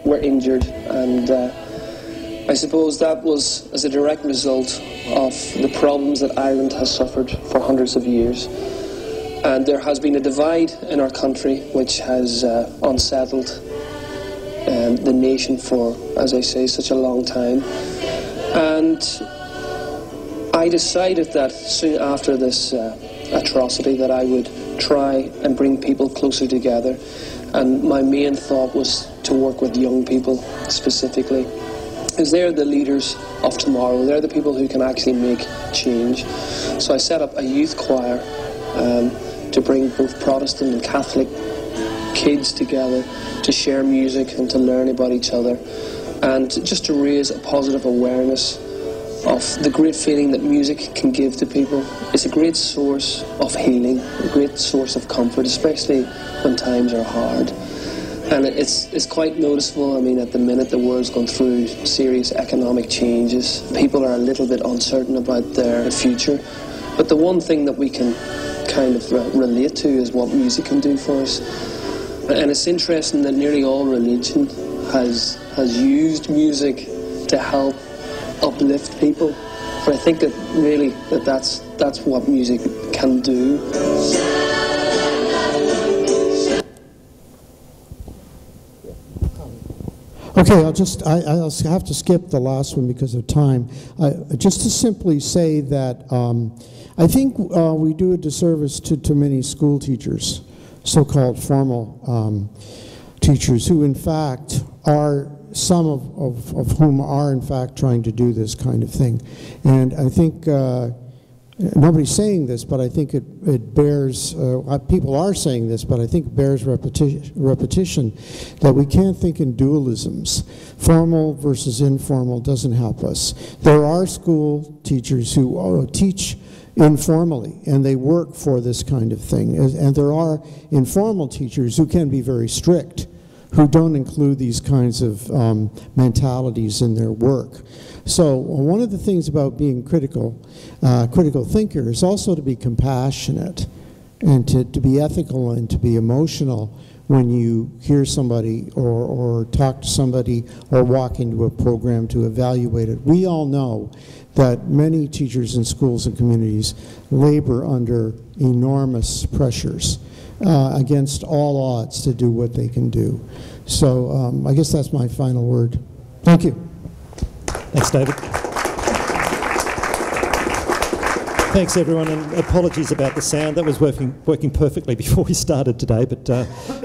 Were injured, and I suppose that was as a direct result of the problems that Ireland has suffered for hundreds of years. And there has been a divide in our country which has unsettled the nation for, as I say, such a long time. And I decided that soon after this atrocity that I would try and bring people closer together. And my main thought was to work with young people specifically, because they're the leaders of tomorrow. They're the people who can actually make change. So I set up a youth choir to bring both Protestant and Catholic kids together to share music and to learn about each other, and just to raise a positive awareness of the great feeling that music can give to people. It's a great source of healing, a great source of comfort, especially when times are hard. And it's quite noticeable. I mean, at the minute the world's going through serious economic changes. People are a little bit uncertain about their future. But the one thing that we can kind of relate to is what music can do for us. And it's interesting that nearly all religion has used music to help uplift people. But I think that really that's what music can do. Okay, I'll have to skip the last one because of time. Just to simply say that I think we do a disservice to many school teachers, so-called formal teachers, who in fact are, some of whom are in fact trying to do this kind of thing. And I think nobody's saying this, but I think it bears, people are saying this, but I think it bears repetition that we can't think in dualisms. Formal versus informal doesn't help us. There are school teachers who teach informally, and they work for this kind of thing. And there are informal teachers who can be very strict, who don't include these kinds of mentalities in their work. So one of the things about being critical thinker is also to be compassionate and to be ethical and to be emotional when you hear somebody or talk to somebody or walk into a program to evaluate it. We all know that many teachers in schools and communities labor under enormous pressures against all odds to do what they can do. So I guess that's my final word. Thank you. Thanks, David. Thanks, everyone, and apologies about the sound. That was working perfectly before we started today, but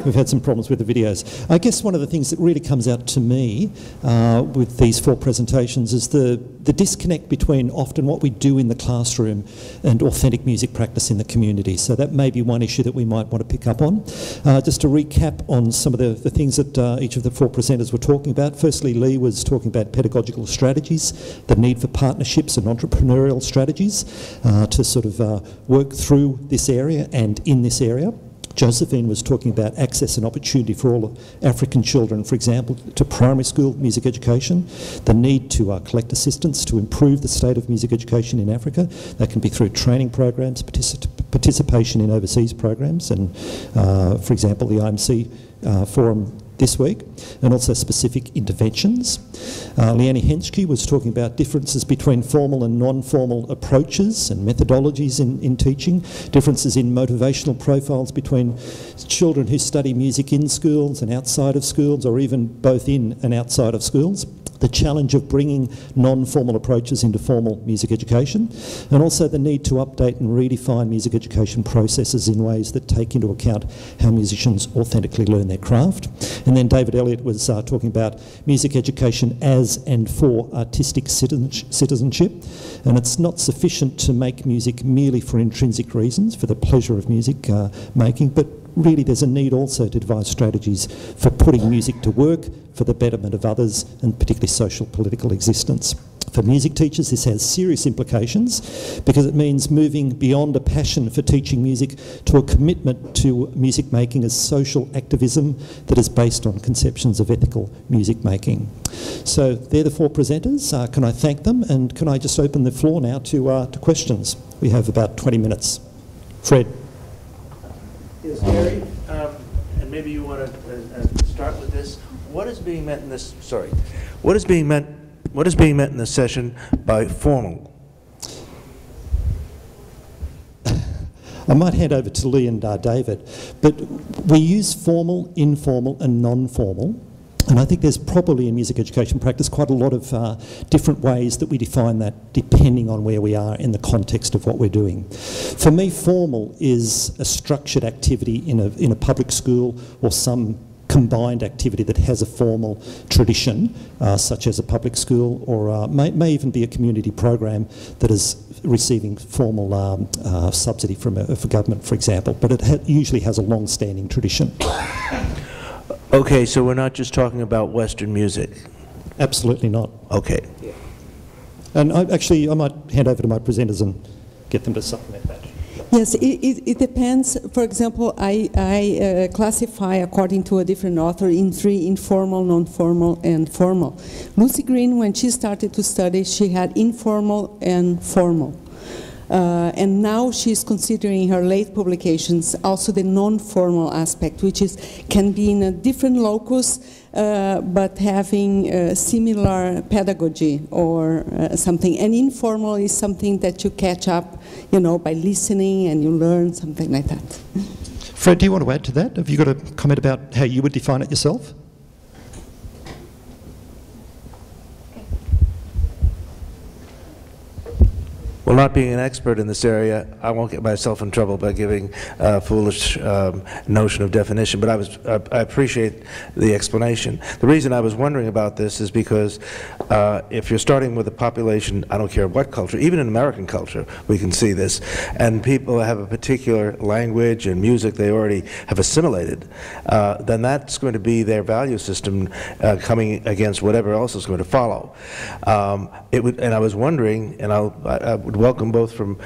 we've had some problems with the videos. I guess one of the things that really comes out to me with these four presentations is the disconnect between often what we do in the classroom and authentic music practice in the community. So that may be one issue that we might want to pick up on. Just to recap on some of the things that each of the four presenters were talking about. Firstly, Lee was talking about pedagogical strategies, the need for partnerships and entrepreneurial strategies to sort of work through this area and in this area. Josephine was talking about access and opportunity for all African children, for example, to primary school music education, the need to collect assistance to improve the state of music education in Africa. That can be through training programs, participation in overseas programs, and, for example, the IMC forum this week, and also specific interventions. Liane Hentschke was talking about differences between formal and non-formal approaches and methodologies in teaching, differences in motivational profiles between children who study music in schools and outside of schools, or even both in and outside of schools. The challenge of bringing non-formal approaches into formal music education, and also the need to update and redefine music education processes in ways that take into account how musicians authentically learn their craft. And then David Elliott was talking about music education as and for artistic citizenship, and it's not sufficient to make music merely for intrinsic reasons, for the pleasure of music making, but really there's a need also to devise strategies for putting music to work for the betterment of others, and particularly social political existence. For music teachers, this has serious implications because it means moving beyond a passion for teaching music to a commitment to music making as social activism that is based on conceptions of ethical music making. So they're the four presenters. Can I thank them, and can I just open the floor now to questions? We have about 20 minutes. Fred. Yes, Gary, and maybe you want to start with this. What is being meant in this? Sorry, what is being meant What is being meant in this session by formal? I might hand over to Lee and David, but we use formal, informal and non-formal, and I think there's probably in music education practice quite a lot of different ways that we define that depending on where we are in the context of what we're doing. For me, formal is a structured activity in a public school or some combined activity that has a formal tradition, such as a public school, or may even be a community program that is receiving formal subsidy from for government, for example, but it usually has a long-standing tradition. Okay, so we're not just talking about Western music? Absolutely not. Okay. Yeah. And I might hand over to my presenters and get them to supplement that. Yes, it depends. For example, I classify according to a different author in 3: informal, non-formal, and formal. Lucy Green, when she started to study, she had informal and formal. And now she's considering her late publications also the non-formal aspect, which can be in a different locus, but having similar pedagogy or something. And informal is something that you catch up, by listening and you learn, something like that. Fred, do you want to add to that? Have you got a comment about how you would define it yourself? Well, not being an expert in this area, I won't get myself in trouble by giving a foolish notion of definition, but I appreciate the explanation. The reason I was wondering about this is because if you're starting with a population, I don't care what culture, even in American culture, we can see this, and people have a particular language and music they already have assimilated, then that's going to be their value system coming against whatever else is going to follow. And I was wondering, and I would welcome both from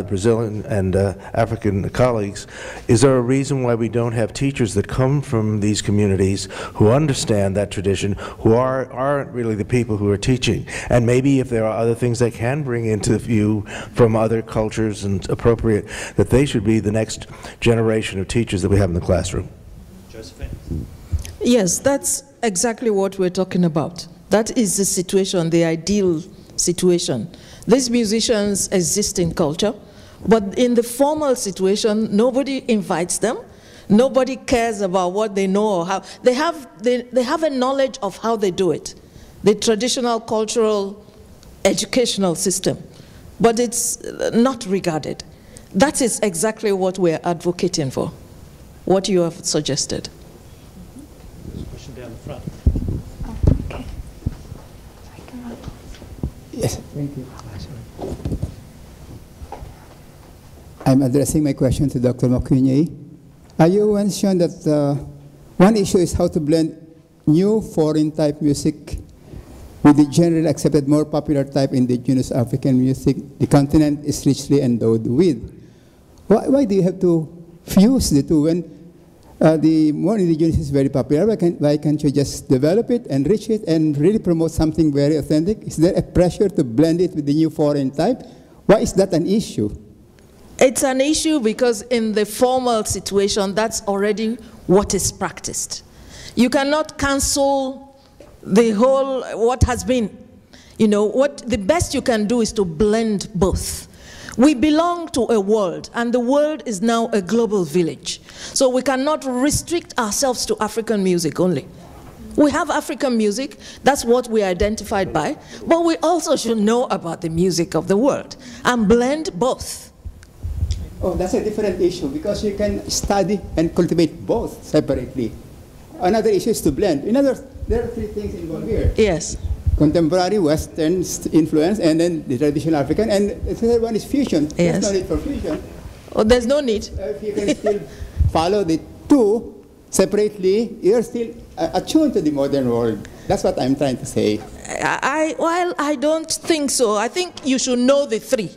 Brazilian and African colleagues, is there a reason why we don't have teachers that come from these communities who understand that tradition, who aren't really the people who are teaching? And maybe if there are other things they can bring into view from other cultures and appropriate, that they should be the next generation of teachers that we have in the classroom. Josephine. Yes, that's exactly what we're talking about. That is the situation, the ideal situation. These musicians exist in culture, but in the formal situation, nobody invites them. Nobody cares about what they know or how. They have a knowledge of how they do it, the traditional cultural educational system, but it's not regarded. That is exactly what we're advocating for, what you have suggested. Question down the front. Okay. Yes, thank you. I'm addressing my question to Dr. Mokwunyei. You mentioned that one issue is how to blend new foreign type music with the generally accepted more popular type indigenous African music the continent is richly endowed with. Why do you have to fuse the two when the more indigenous is very popular? Why can't you just develop it, enrich it, and really promote something very authentic? Is there a pressure to blend it with the new foreign type? Why is that an issue? It's an issue because in the formal situation, that's already what is practiced. You cannot cancel the whole, what has been. What the best you can do is to blend both. We belong to a world, and the world is now a global village. So we cannot restrict ourselves to African music only. We have African music, that's what we're identified by, but we also should know about the music of the world and blend both. Oh, that's a different issue because you can study and cultivate both separately. Another issue is to blend. In other words, there are three things involved here. Yes. Contemporary Western influence, and then the traditional African, and the third one is fusion. Yes. There's no need for fusion. Oh, there's no need. If you can still follow the two separately, you're still attuned to the modern world. That's what I'm trying to say. Well, I don't think so. I think you should know the three,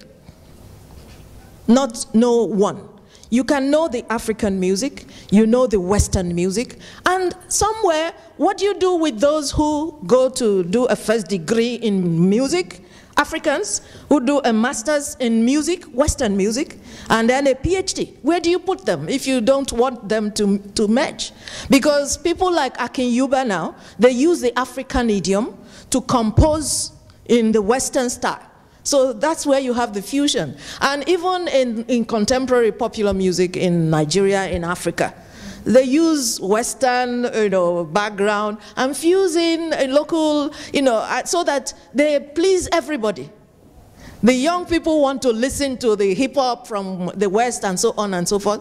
not know one. You can know the African music, you know the Western music, and somewhere, what do you do with those who go to do a first degree in music? Africans who do a master's in music, Western music, and then a PhD. Where do you put them if you don't want them to merge? Because people like Akin Yuba now, they use the African idiom to compose in the Western style. So that's where you have the fusion. And even in contemporary popular music in Nigeria, in Africa, they use Western, background and fuse in a local, so that they please everybody. The young people want to listen to the hip hop from the West and so on and so forth.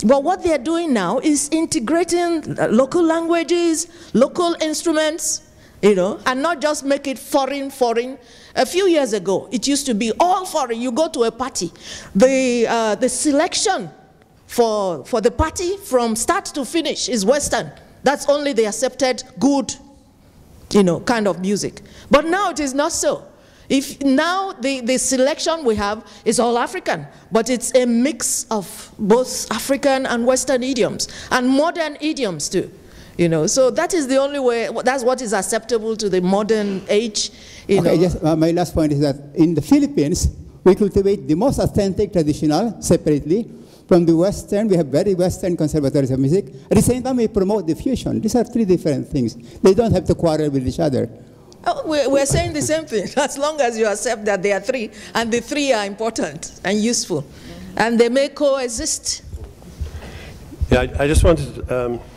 But what they're doing now is integrating local languages, local instruments, and not just make it foreign. A few years ago, it used to be all foreign. You go to a party, the selection for the party from start to finish is Western. That's only the accepted good, kind of music. But now it is not so. If now the selection we have is all African, but it's a mix of both African and Western idioms, and modern idioms too. So that is the only way, that's what is acceptable to the modern age. Okay, just my last point is that in the Philippines, we cultivate the most authentic traditional separately. From the Western, we have very Western conservatories of music. At the same time, we promote the fusion. These are three different things. They don't have to quarrel with each other. Oh, we're saying the same thing, as long as you accept that there are three, and the three are important and useful, and they may coexist. Yeah, I just wanted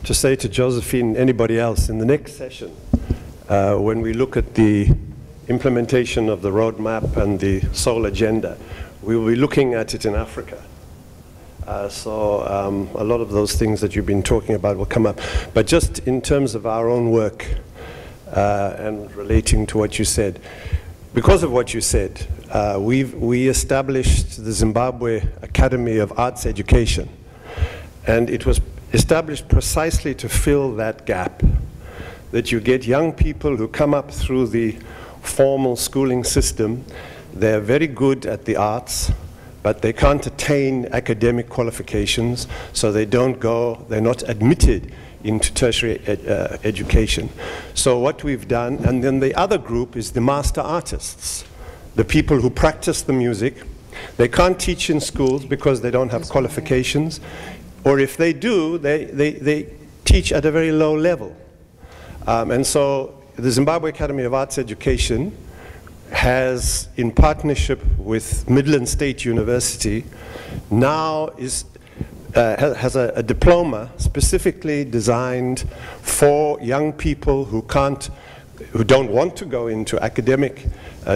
to say to Josephine and anybody else, in the next session, when we look at the implementation of the roadmap and the Seoul agenda, we will be looking at it in Africa. So a lot of those things that you've been talking about will come up. But just in terms of our own work, and relating to what you said, because of what you said, we established the Zimbabwe Academy of Arts Education, and it was established precisely to fill that gap, that you get young people who come up through the formal schooling system, they're very good at the arts, but they can't attain academic qualifications, so they don't go, they're not admitted into tertiary education. So what we've done, and then the other group is the master artists, the people who practice the music. They can't teach in schools because they don't have qualifications, or if they do, they teach at a very low level. And so the Zimbabwe Academy of Arts Education has, in partnership with Midland State University, now has a diploma specifically designed for young people who don't want to go into academic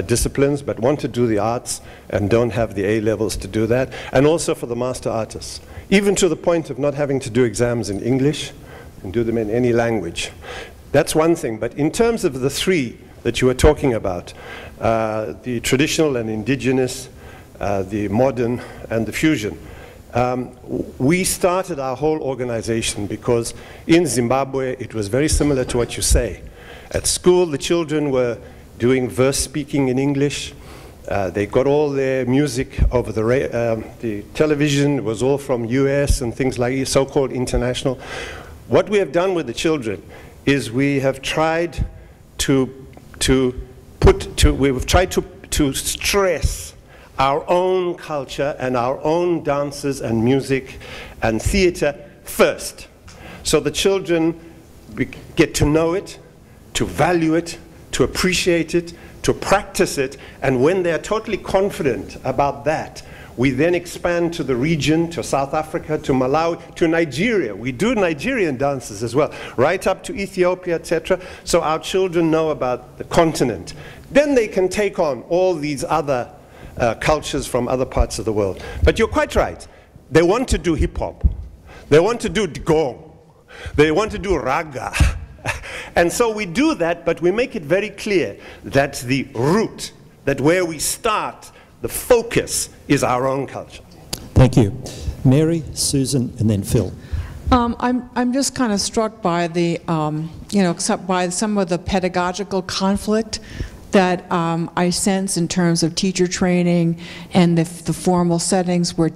disciplines but want to do the arts and don't have the A levels to do that, and also for the master artists, even to the point of not having to do exams in English and do them in any language. That's one thing, but in terms of the three that you were talking about, the traditional and indigenous, the modern and the fusion, we started our whole organization because in Zimbabwe it was very similar to what you say. At school the children were doing verse speaking in English. They got all their music over the television was all from US and things like so-called international. What we have done with the children is we have tried to stress our own culture and our own dances and music and theater first. So the children get to know it, to value it, to appreciate it, to practice it, and when they're totally confident about that, we then expand to the region, to South Africa, to Malawi, to Nigeria. We do Nigerian dances as well, right up to Ethiopia, etc. So our children know about the continent. Then they can take on all these other cultures from other parts of the world. But you're quite right. They want to do hip-hop. They want to do gong. They want to do raga. And so we do that, but we make it very clear that the root, that where we start, the focus is our own culture. Thank you. Mary, Susan, and then Phil. I'm just kind of struck by the, by some of the pedagogical conflict that I sense in terms of teacher training and the formal settings where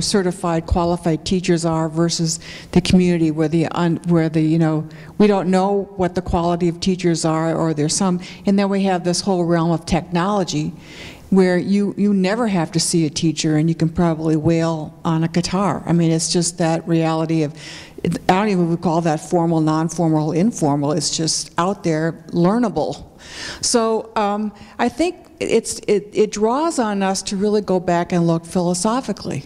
certified, qualified teachers are versus the community where we don't know what the quality of teachers are, or there's some, and then we have this whole realm of technology. where you never have to see a teacher and you can probably wail on a guitar. I mean, it's just that reality of, I don't even call that formal, non-formal, informal. It's just out there, learnable. So I think it draws on us to really go back and look philosophically.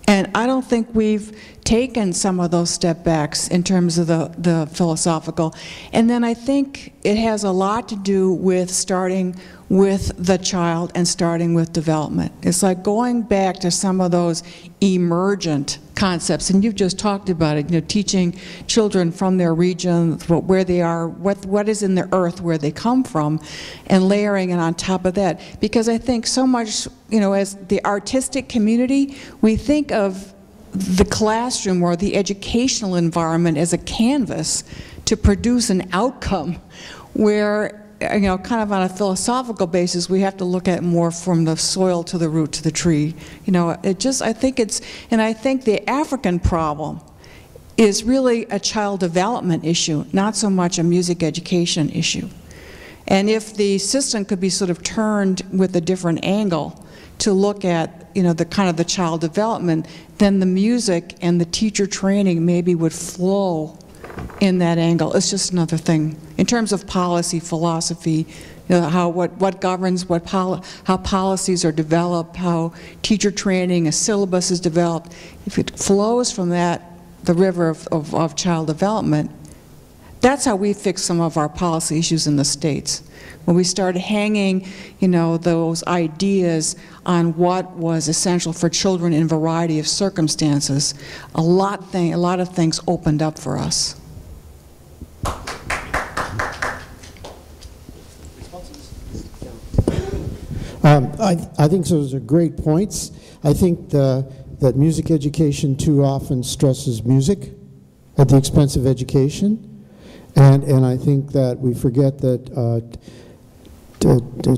And I don't think we've taken some of those step backs in terms of the philosophical. And then I think it has a lot to do with starting with the child and starting with development. It's like going back to some of those emergent concepts, and you've just talked about it, you know, teaching children from their region, where they are, what is in the earth, where they come from, and layering it on top of that. Because I think so much, you know, as the artistic community, we think of the classroom or the educational environment as a canvas to produce an outcome where, you know, kind of on a philosophical basis, we have to look at more from the soil to the root to the tree. You know, it just, I think it's, and I think the African problem is really a child development issue, not so much a music education issue. And if the system could be sort of turned with a different angle to look at, you know, the kind of the child development, then the music and the teacher training maybe would flow in that angle. It's just another thing. In terms of policy, philosophy, you know, what governs, how policies are developed, how teacher training, a syllabus is developed. If it flows from that, the river of child development, that's how we fix some of our policy issues in the States. When we started hanging, you know, those ideas on what was essential for children in a variety of circumstances, a lot of things opened up for us. I think those are great points. I think that music education too often stresses music at the expense of education. And I think that we forget that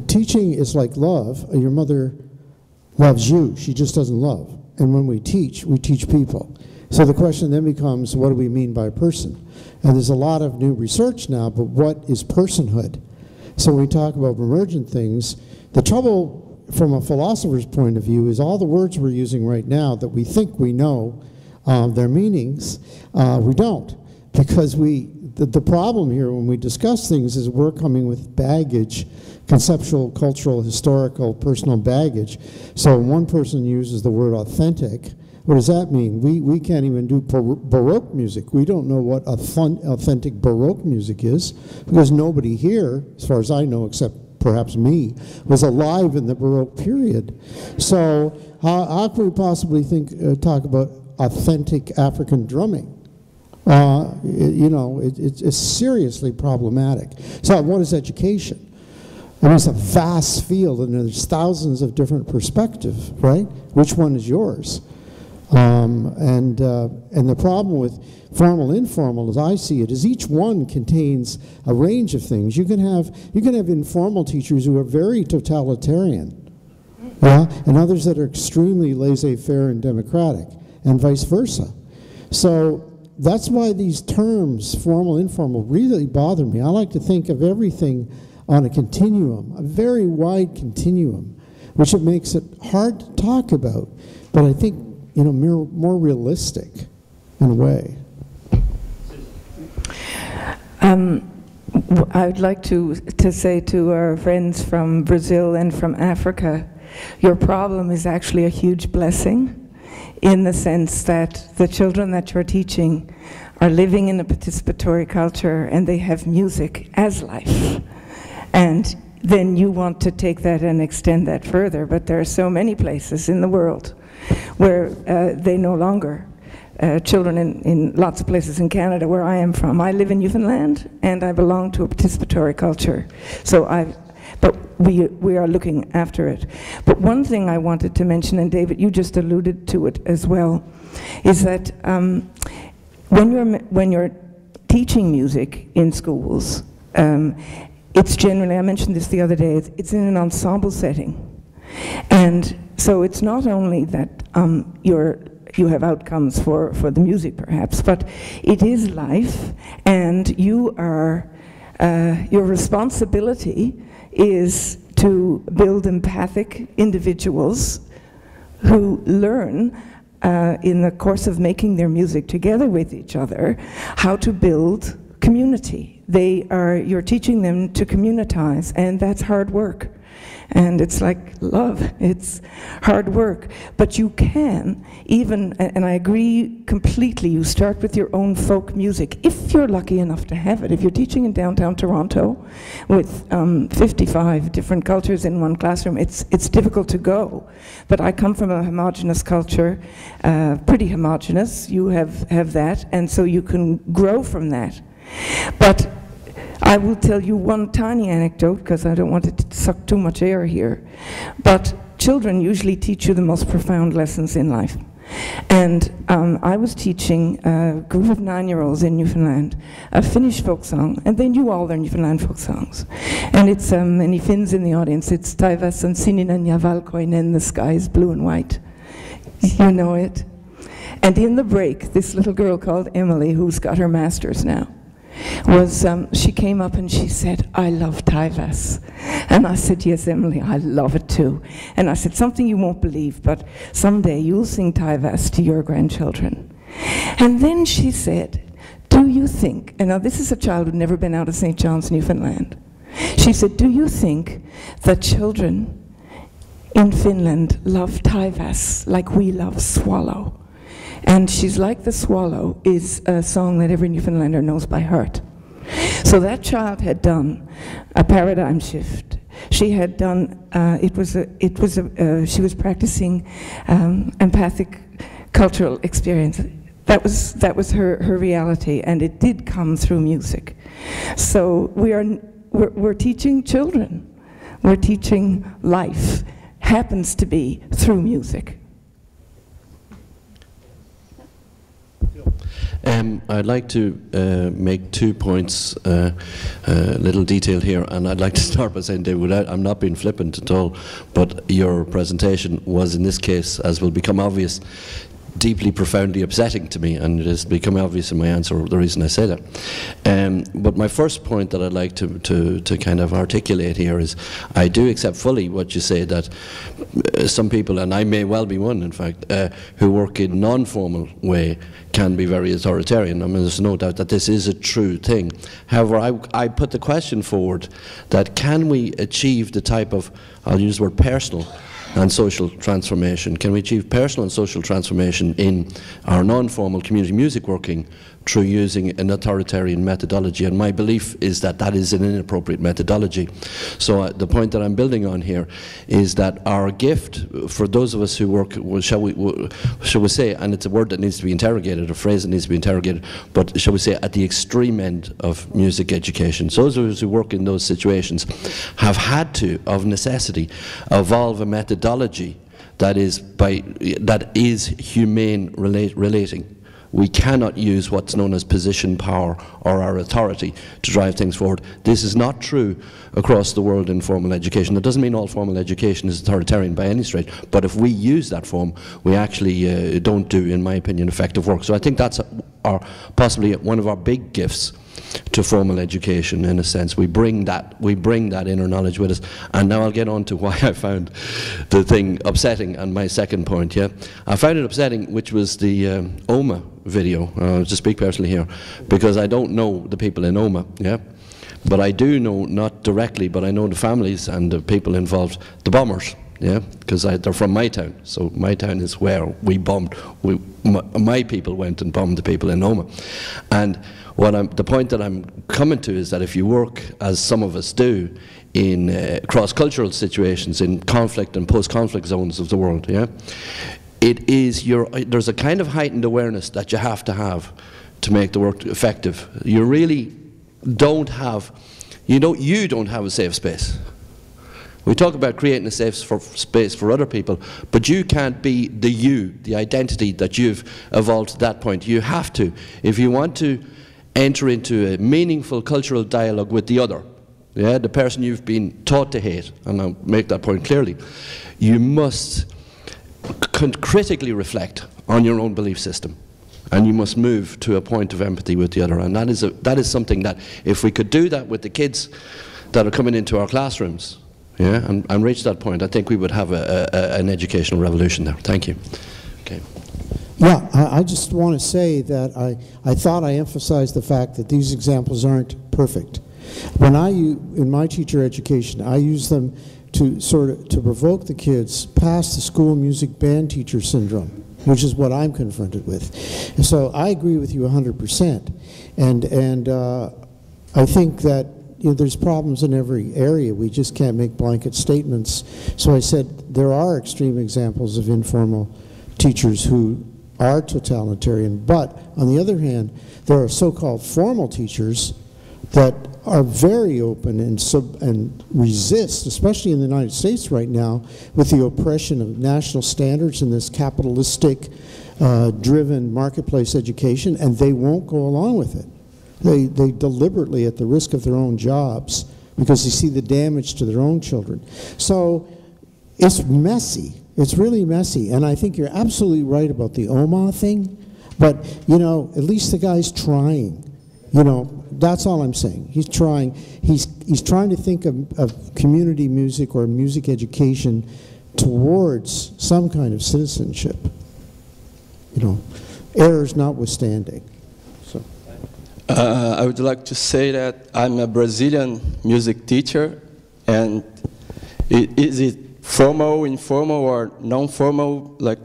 teaching is like love. Your mother loves you. She just doesn't love. And when we teach people. So the question then becomes, what do we mean by person? And there's a lot of new research now, but what is personhood? So when we talk about emergent things, the trouble from a philosopher's point of view is all the words we're using right now that we think we know their meanings, we don't. Because the problem here when we discuss things is we're coming with baggage, conceptual, cultural, historical, personal baggage. So when one person uses the word authentic, what does that mean? We can't even do Baroque music. We don't know what authentic Baroque music is because nobody here, as far as I know, except perhaps me, was alive in the Baroque period. So how can we possibly talk about authentic African drumming? You know, it's seriously problematic. So what is education? I mean, it's a vast field, and there's thousands of different perspectives, right? Which one is yours? And the problem with formal, informal, as I see it, is each one contains a range of things. You can have informal teachers who are very totalitarian, yeah, and others that are extremely laissez-faire and democratic, and vice versa. So that's why these terms, formal, informal, really bother me. I like to think of everything on a continuum, a very wide continuum, which it makes it hard to talk about, but I think, you know, more realistic in a way. I'd like to say to our friends from Brazil and from Africa, your problem is actually a huge blessing, in the sense that the children that you're teaching are living in a participatory culture and they have music as life. And then you want to take that and extend that further, but there are so many places in the world where they no longer, children in lots of places in Canada where I am from. I live in Newfoundland and I belong to a participatory culture. So but we are looking after it. But one thing I wanted to mention, and David, you just alluded to it as well, is that when you're teaching music in schools, it's generally, I mentioned this the other day, it's in an ensemble setting. And so it's not only that you have outcomes for the music perhaps, but it is life, and you are, your responsibility is to build empathic individuals who learn in the course of making their music together with each other how to build community. You're teaching them to communitize, and that's hard work. And it's like love, it's hard work. But you can even, and I agree completely, you start with your own folk music, if you're lucky enough to have it. If you're teaching in downtown Toronto with 55 different cultures in one classroom, it's difficult to go. But I come from a homogenous culture, pretty homogenous, you have that, and so you can grow from that. But I will tell you one tiny anecdote, because I don't want it to suck too much air here. But children usually teach you the most profound lessons in life. And I was teaching a group of 9-year-olds in Newfoundland a Finnish folk song, and they knew all their Newfoundland folk songs. And it's, any Finns in the audience, it's Taivas on sininen ja valkoinen, the sky is blue and white. You know it. And in the break, this little girl called Emily, who's got her master's now, she came up and she said, I love Taivas. And I said, yes, Emily, I love it too. And I said, something you won't believe, but someday you'll sing Taivas to your grandchildren. And then she said, do you think, and now this is a child who'd never been out of St. John's, Newfoundland. She said, do you think that children in Finland love Taivas like we love Swallow? And She's Like the Swallow is a song that every Newfoundlander knows by heart. So that child had done a paradigm shift. She had done, she was practicing empathic cultural experience. That was her reality, and it did come through music. So we're teaching children. We're teaching life. Happens to be through music. I'd like to make 2 points, a little detail here, and I'd like to start by saying, David, I'm not being flippant at all, but your presentation was, in this case, as will become obvious, deeply, profoundly upsetting to me, and it has become obvious in my answer the reason I say that. But my first point that I'd like to kind of articulate here is, I do accept fully what you say, that some people, and I may well be one, in fact, who work in non-formal way can be very authoritarian. I mean, there's no doubt that this is a true thing. However, I put the question forward that can we achieve the type of, I'll use the word personal, and social transformation. Can we achieve personal and social transformation in our non-formal community music working through using an authoritarian methodology? And my belief is that that is an inappropriate methodology. So the point that I'm building on here is that our gift for those of us who work, shall we say, and it's a word that needs to be interrogated, a phrase that needs to be interrogated, but shall we say at the extreme end of music education, so those of us who work in those situations have had to, of necessity, evolve a methodology that is humane relating. We cannot use what's known as position power or our authority to drive things forward. This is not true across the world in formal education. That doesn't mean all formal education is authoritarian by any stretch, but if we use that form, we actually don't do, in my opinion, effective work. So I think that's possibly one of our big gifts to formal education, in a sense. We bring that inner knowledge with us. And now I'll get on to why I found the thing upsetting, and my second point. Yeah, I found it upsetting, which was the Oma video. To speak personally here, because I don't know the people in Oma. Yeah, but I do know, not directly, but I know the families and the people involved, the bombers. Yeah, because they're from my town, so my town is where we bombed. My people went and bombed the people in Oma. And the point that I'm coming to is that if you work, as some of us do, in cross-cultural situations, in conflict and post-conflict zones of the world, yeah, there's a kind of heightened awareness that you have to make the work effective. You really don't have, you don't have a safe space. We talk about creating a safe space for other people, but you can't be the identity that you've evolved to that point. You have to, if you want to enter into a meaningful cultural dialogue with the other, yeah, the person you've been taught to hate, and I'll make that point clearly, you must critically reflect on your own belief system, and you must move to a point of empathy with the other. And that is something that, if we could do that with the kids that are coming into our classrooms, yeah, and reach that point, I think we would have an educational revolution there. Thank you. Okay. Yeah, I just want to say that I thought I emphasized the fact that these examples aren't perfect. When in my teacher education, I use them to to provoke the kids past the school music band teacher syndrome, which is what I'm confronted with. And so I agree with you 100%. And I think that there's problems in every area. We just can't make blanket statements. So I said there are extreme examples of informal teachers who are totalitarian, but on the other hand, there are so-called formal teachers that are very open and resist, especially in the United States right now, with the oppression of national standards and this capitalistic driven marketplace education, and they won't go along with it. They deliberately, at the risk of their own jobs, because they see the damage to their own children. So it's messy. It's really messy. And I think you're absolutely right about the Oma thing. But, at least the guy's trying. That's all I'm saying. He's trying. He's trying to think of community music or music education towards some kind of citizenship. Errors notwithstanding. So. I would like to say that I'm a Brazilian music teacher, and is it formal, informal, or non-formal? Like,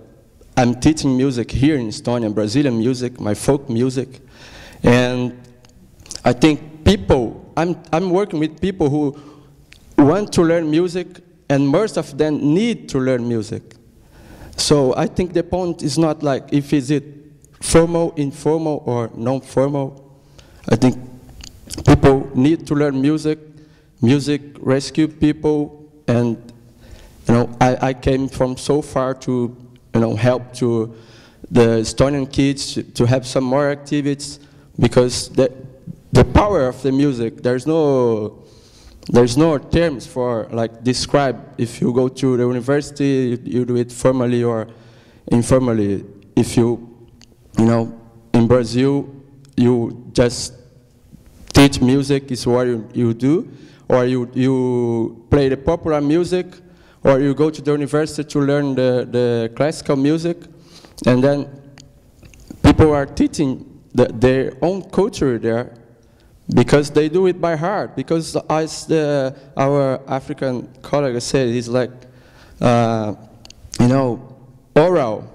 I'm teaching music here in Estonia, Brazilian music, my folk music, and I think I'm working with people who want to learn music, and most of them need to learn music. So I think the point is not like if is it formal, informal, or non-formal. I think people need to learn music. Music rescue people, and I came from so far to help to the Estonian kids to have some more activities, because the power of the music, there's no terms for like describe. If you go to the university, you do it formally or informally. If in Brazil, you just teach music is what you do, or you play the popular music, or you go to the university to learn the classical music, and then people are teaching their own culture there, because they do it by heart. Because as our African colleague said, it's like oral.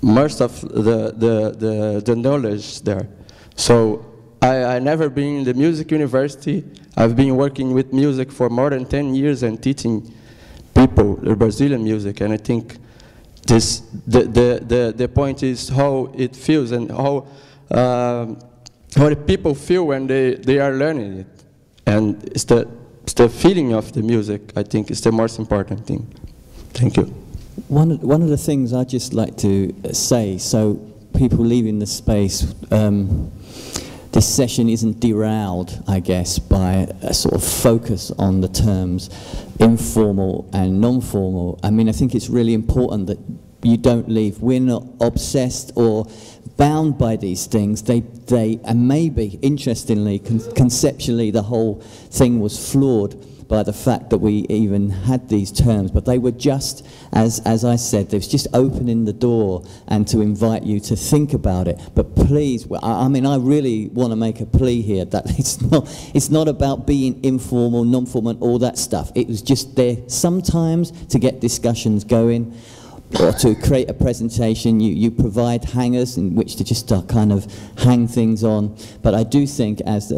Most of the knowledge there. So I never been in the music university. I've been working with music for more than 10 years and teaching people the Brazilian music. And I think the point is how it feels and how the people feel when they are learning it. And it's the feeling of the music, I think, is the most important thing. Thank you. One of the things I'd just like to say, so people leaving the space, this session isn't derailed, I guess, by a sort of focus on the terms informal and non-formal. I mean, I think it's really important that you don't leave. We're not obsessed or bound by these things. And maybe, interestingly, conceptually, the whole thing was flawed by the fact that we even had these terms, but they were just, as I said, they was just opening the door and to invite you to think about it. But please, I mean, I really want to make a plea here that it's not about being informal, non-formal, and all that stuff. It was just there sometimes to get discussions going, or to create a presentation. You provide hangers in which to just kind of hang things on. But I do think, as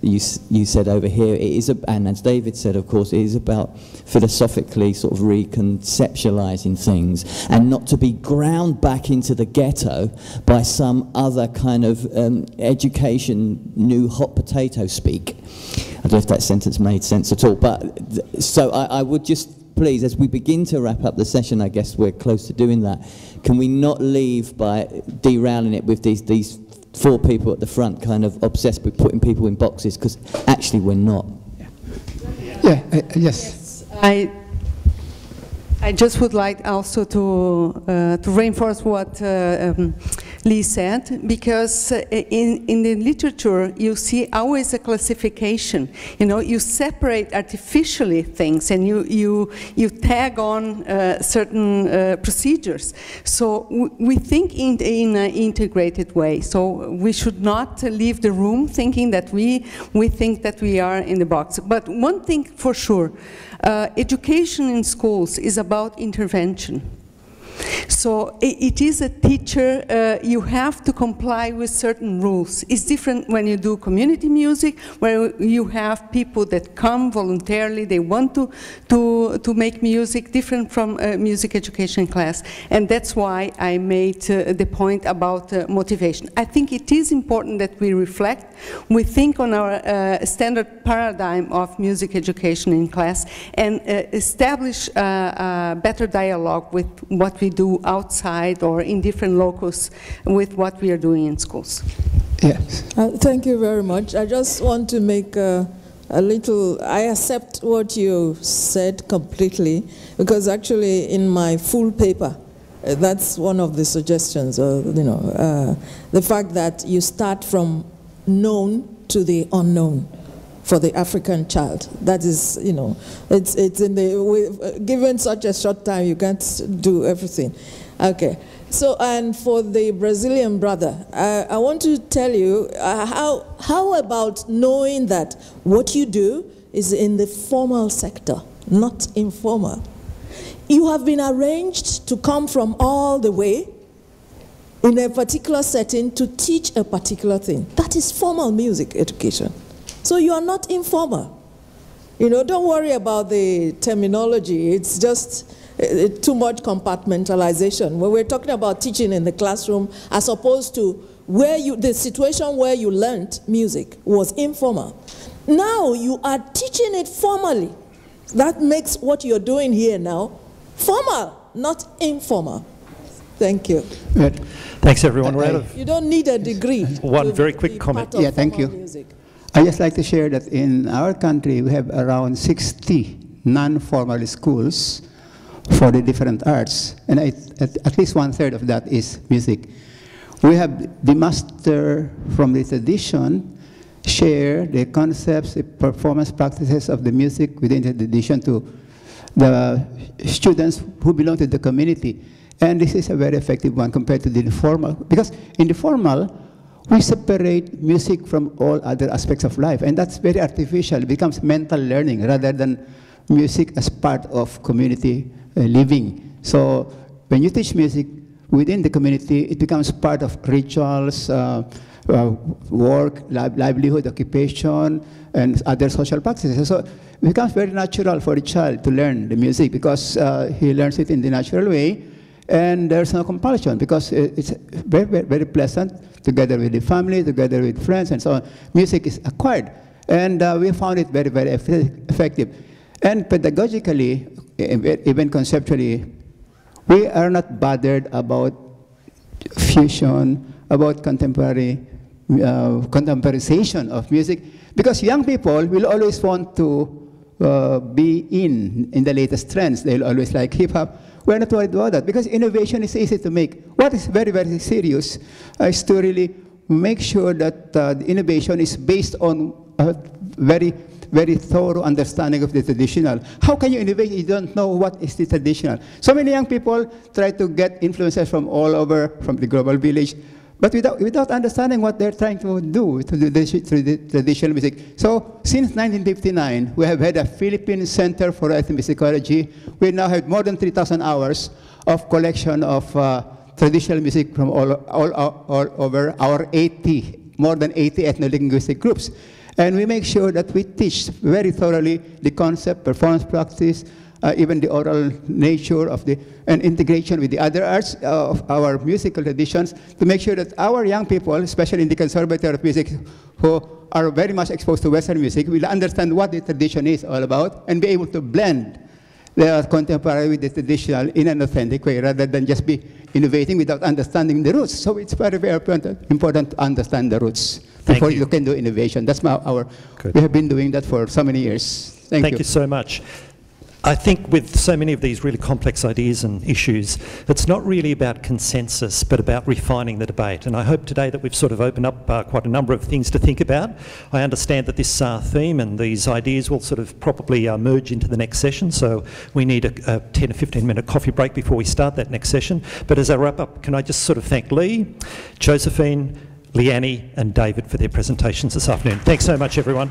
you said over here, it is, and as David said, of course, it is about philosophically sort of reconceptualizing things, and not to be ground back into the ghetto by some other kind of education, new hot potato speak. I don't know if that sentence made sense at all. But so I would just, please, as we begin to wrap up the session, I guess we're close to doing that, can we not leave by derailing it with these four people at the front kind of obsessed with putting people in boxes, because actually we're not. Yes. I just would like also to reinforce what Lee said, because in the literature you see always a classification. You know, you separate artificially things and you tag on certain procedures. So we think in an integrated way. So we should not leave the room thinking that we think that we are in the box. But one thing for sure, education in schools is about intervention. So it is a teacher, you have to comply with certain rules. It's different when you do community music, where you have people that come voluntarily, they want to make music, different from a music education class. And that's why I made the point about motivation. I think it is important that we reflect, we think on our standard paradigm of music education in class, and establish a better dialogue with what we do outside or in different locus with what we are doing in schools. Yes. Thank you very much. I just want to make a little, I accept what you said completely, because actually in my full paper, that's one of the suggestions, the fact that you start from known to the unknown for the African child. That is, it's in the, given such a short time, you can't do everything. Okay, so, and for the Brazilian brother, I want to tell you, how about knowing that what you do is in the formal sector, not informal? You have been arranged to come from all the way in a particular setting to teach a particular thing. That is formal music education. So you are not informal. Don't worry about the terminology. It's just too much compartmentalization. When we're talking about teaching in the classroom, as opposed to the situation where you learned music was informal. Now you are teaching it formally. That makes what you're doing here now formal, not informal. Thank you. Good. Thanks, everyone. You don't need a degree. One very quick comment. Yeah, thank you. Music. I just like to share that in our country we have around 60 non-formal schools for the different arts, and at least 1/3 of that is music. We have the master from the tradition share the concepts, the performance practices of the music within the tradition to the students who belong to the community. And this is a very effective one compared to the informal, because in the formal, we separate music from all other aspects of life, and that's very artificial. It becomes mental learning rather than music as part of community living. So when you teach music within the community, it becomes part of rituals, work, livelihood, occupation, and other social practices. So it becomes very natural for a child to learn the music because he learns it in the natural way, and there's no compulsion because it's very, very, very pleasant together with the family, together with friends, and so on. Music is acquired, and we found it very, very effective. And pedagogically, even conceptually, we are not bothered about fusion, about contemporization of music, because young people will always want to be in the latest trends. They'll always like hip-hop. We're not worried about that, because innovation is easy to make. What is very, very serious is to really make sure that the innovation is based on a very, very thorough understanding of the traditional. How can you innovate if you don't know what is the traditional? So many young people try to get influences from all over, from the global village, but without understanding what they're trying to do to the traditional music. So since 1959, we have had a Philippine Center for Ethnomusicology. We now have more than 3,000 hours of collection of traditional music from all over our more than 80 ethno-linguistic groups. And we make sure that we teach very thoroughly the concept, performance practice, even the oral nature of and integration with the other arts of our musical traditions, to make sure that our young people, especially in the Conservatory of Music, who are very much exposed to Western music, will understand what the tradition is all about and be able to blend the contemporary with the traditional in an authentic way, rather than just be innovating without understanding the roots. So it's very, very important to understand the roots before you can do innovation. That's we have been doing that for so many years. Thank you. Thank you so much. I think with so many of these really complex ideas and issues, it's not really about consensus, but about refining the debate. And I hope today that we've sort of opened up quite a number of things to think about. I understand that this theme and these ideas will sort of probably merge into the next session, so we need a 10 or 15-minute coffee break before we start that next session. But as I wrap up, can I just sort of thank Lee, Josephine, Liane and David for their presentations this afternoon. Thanks so much, everyone.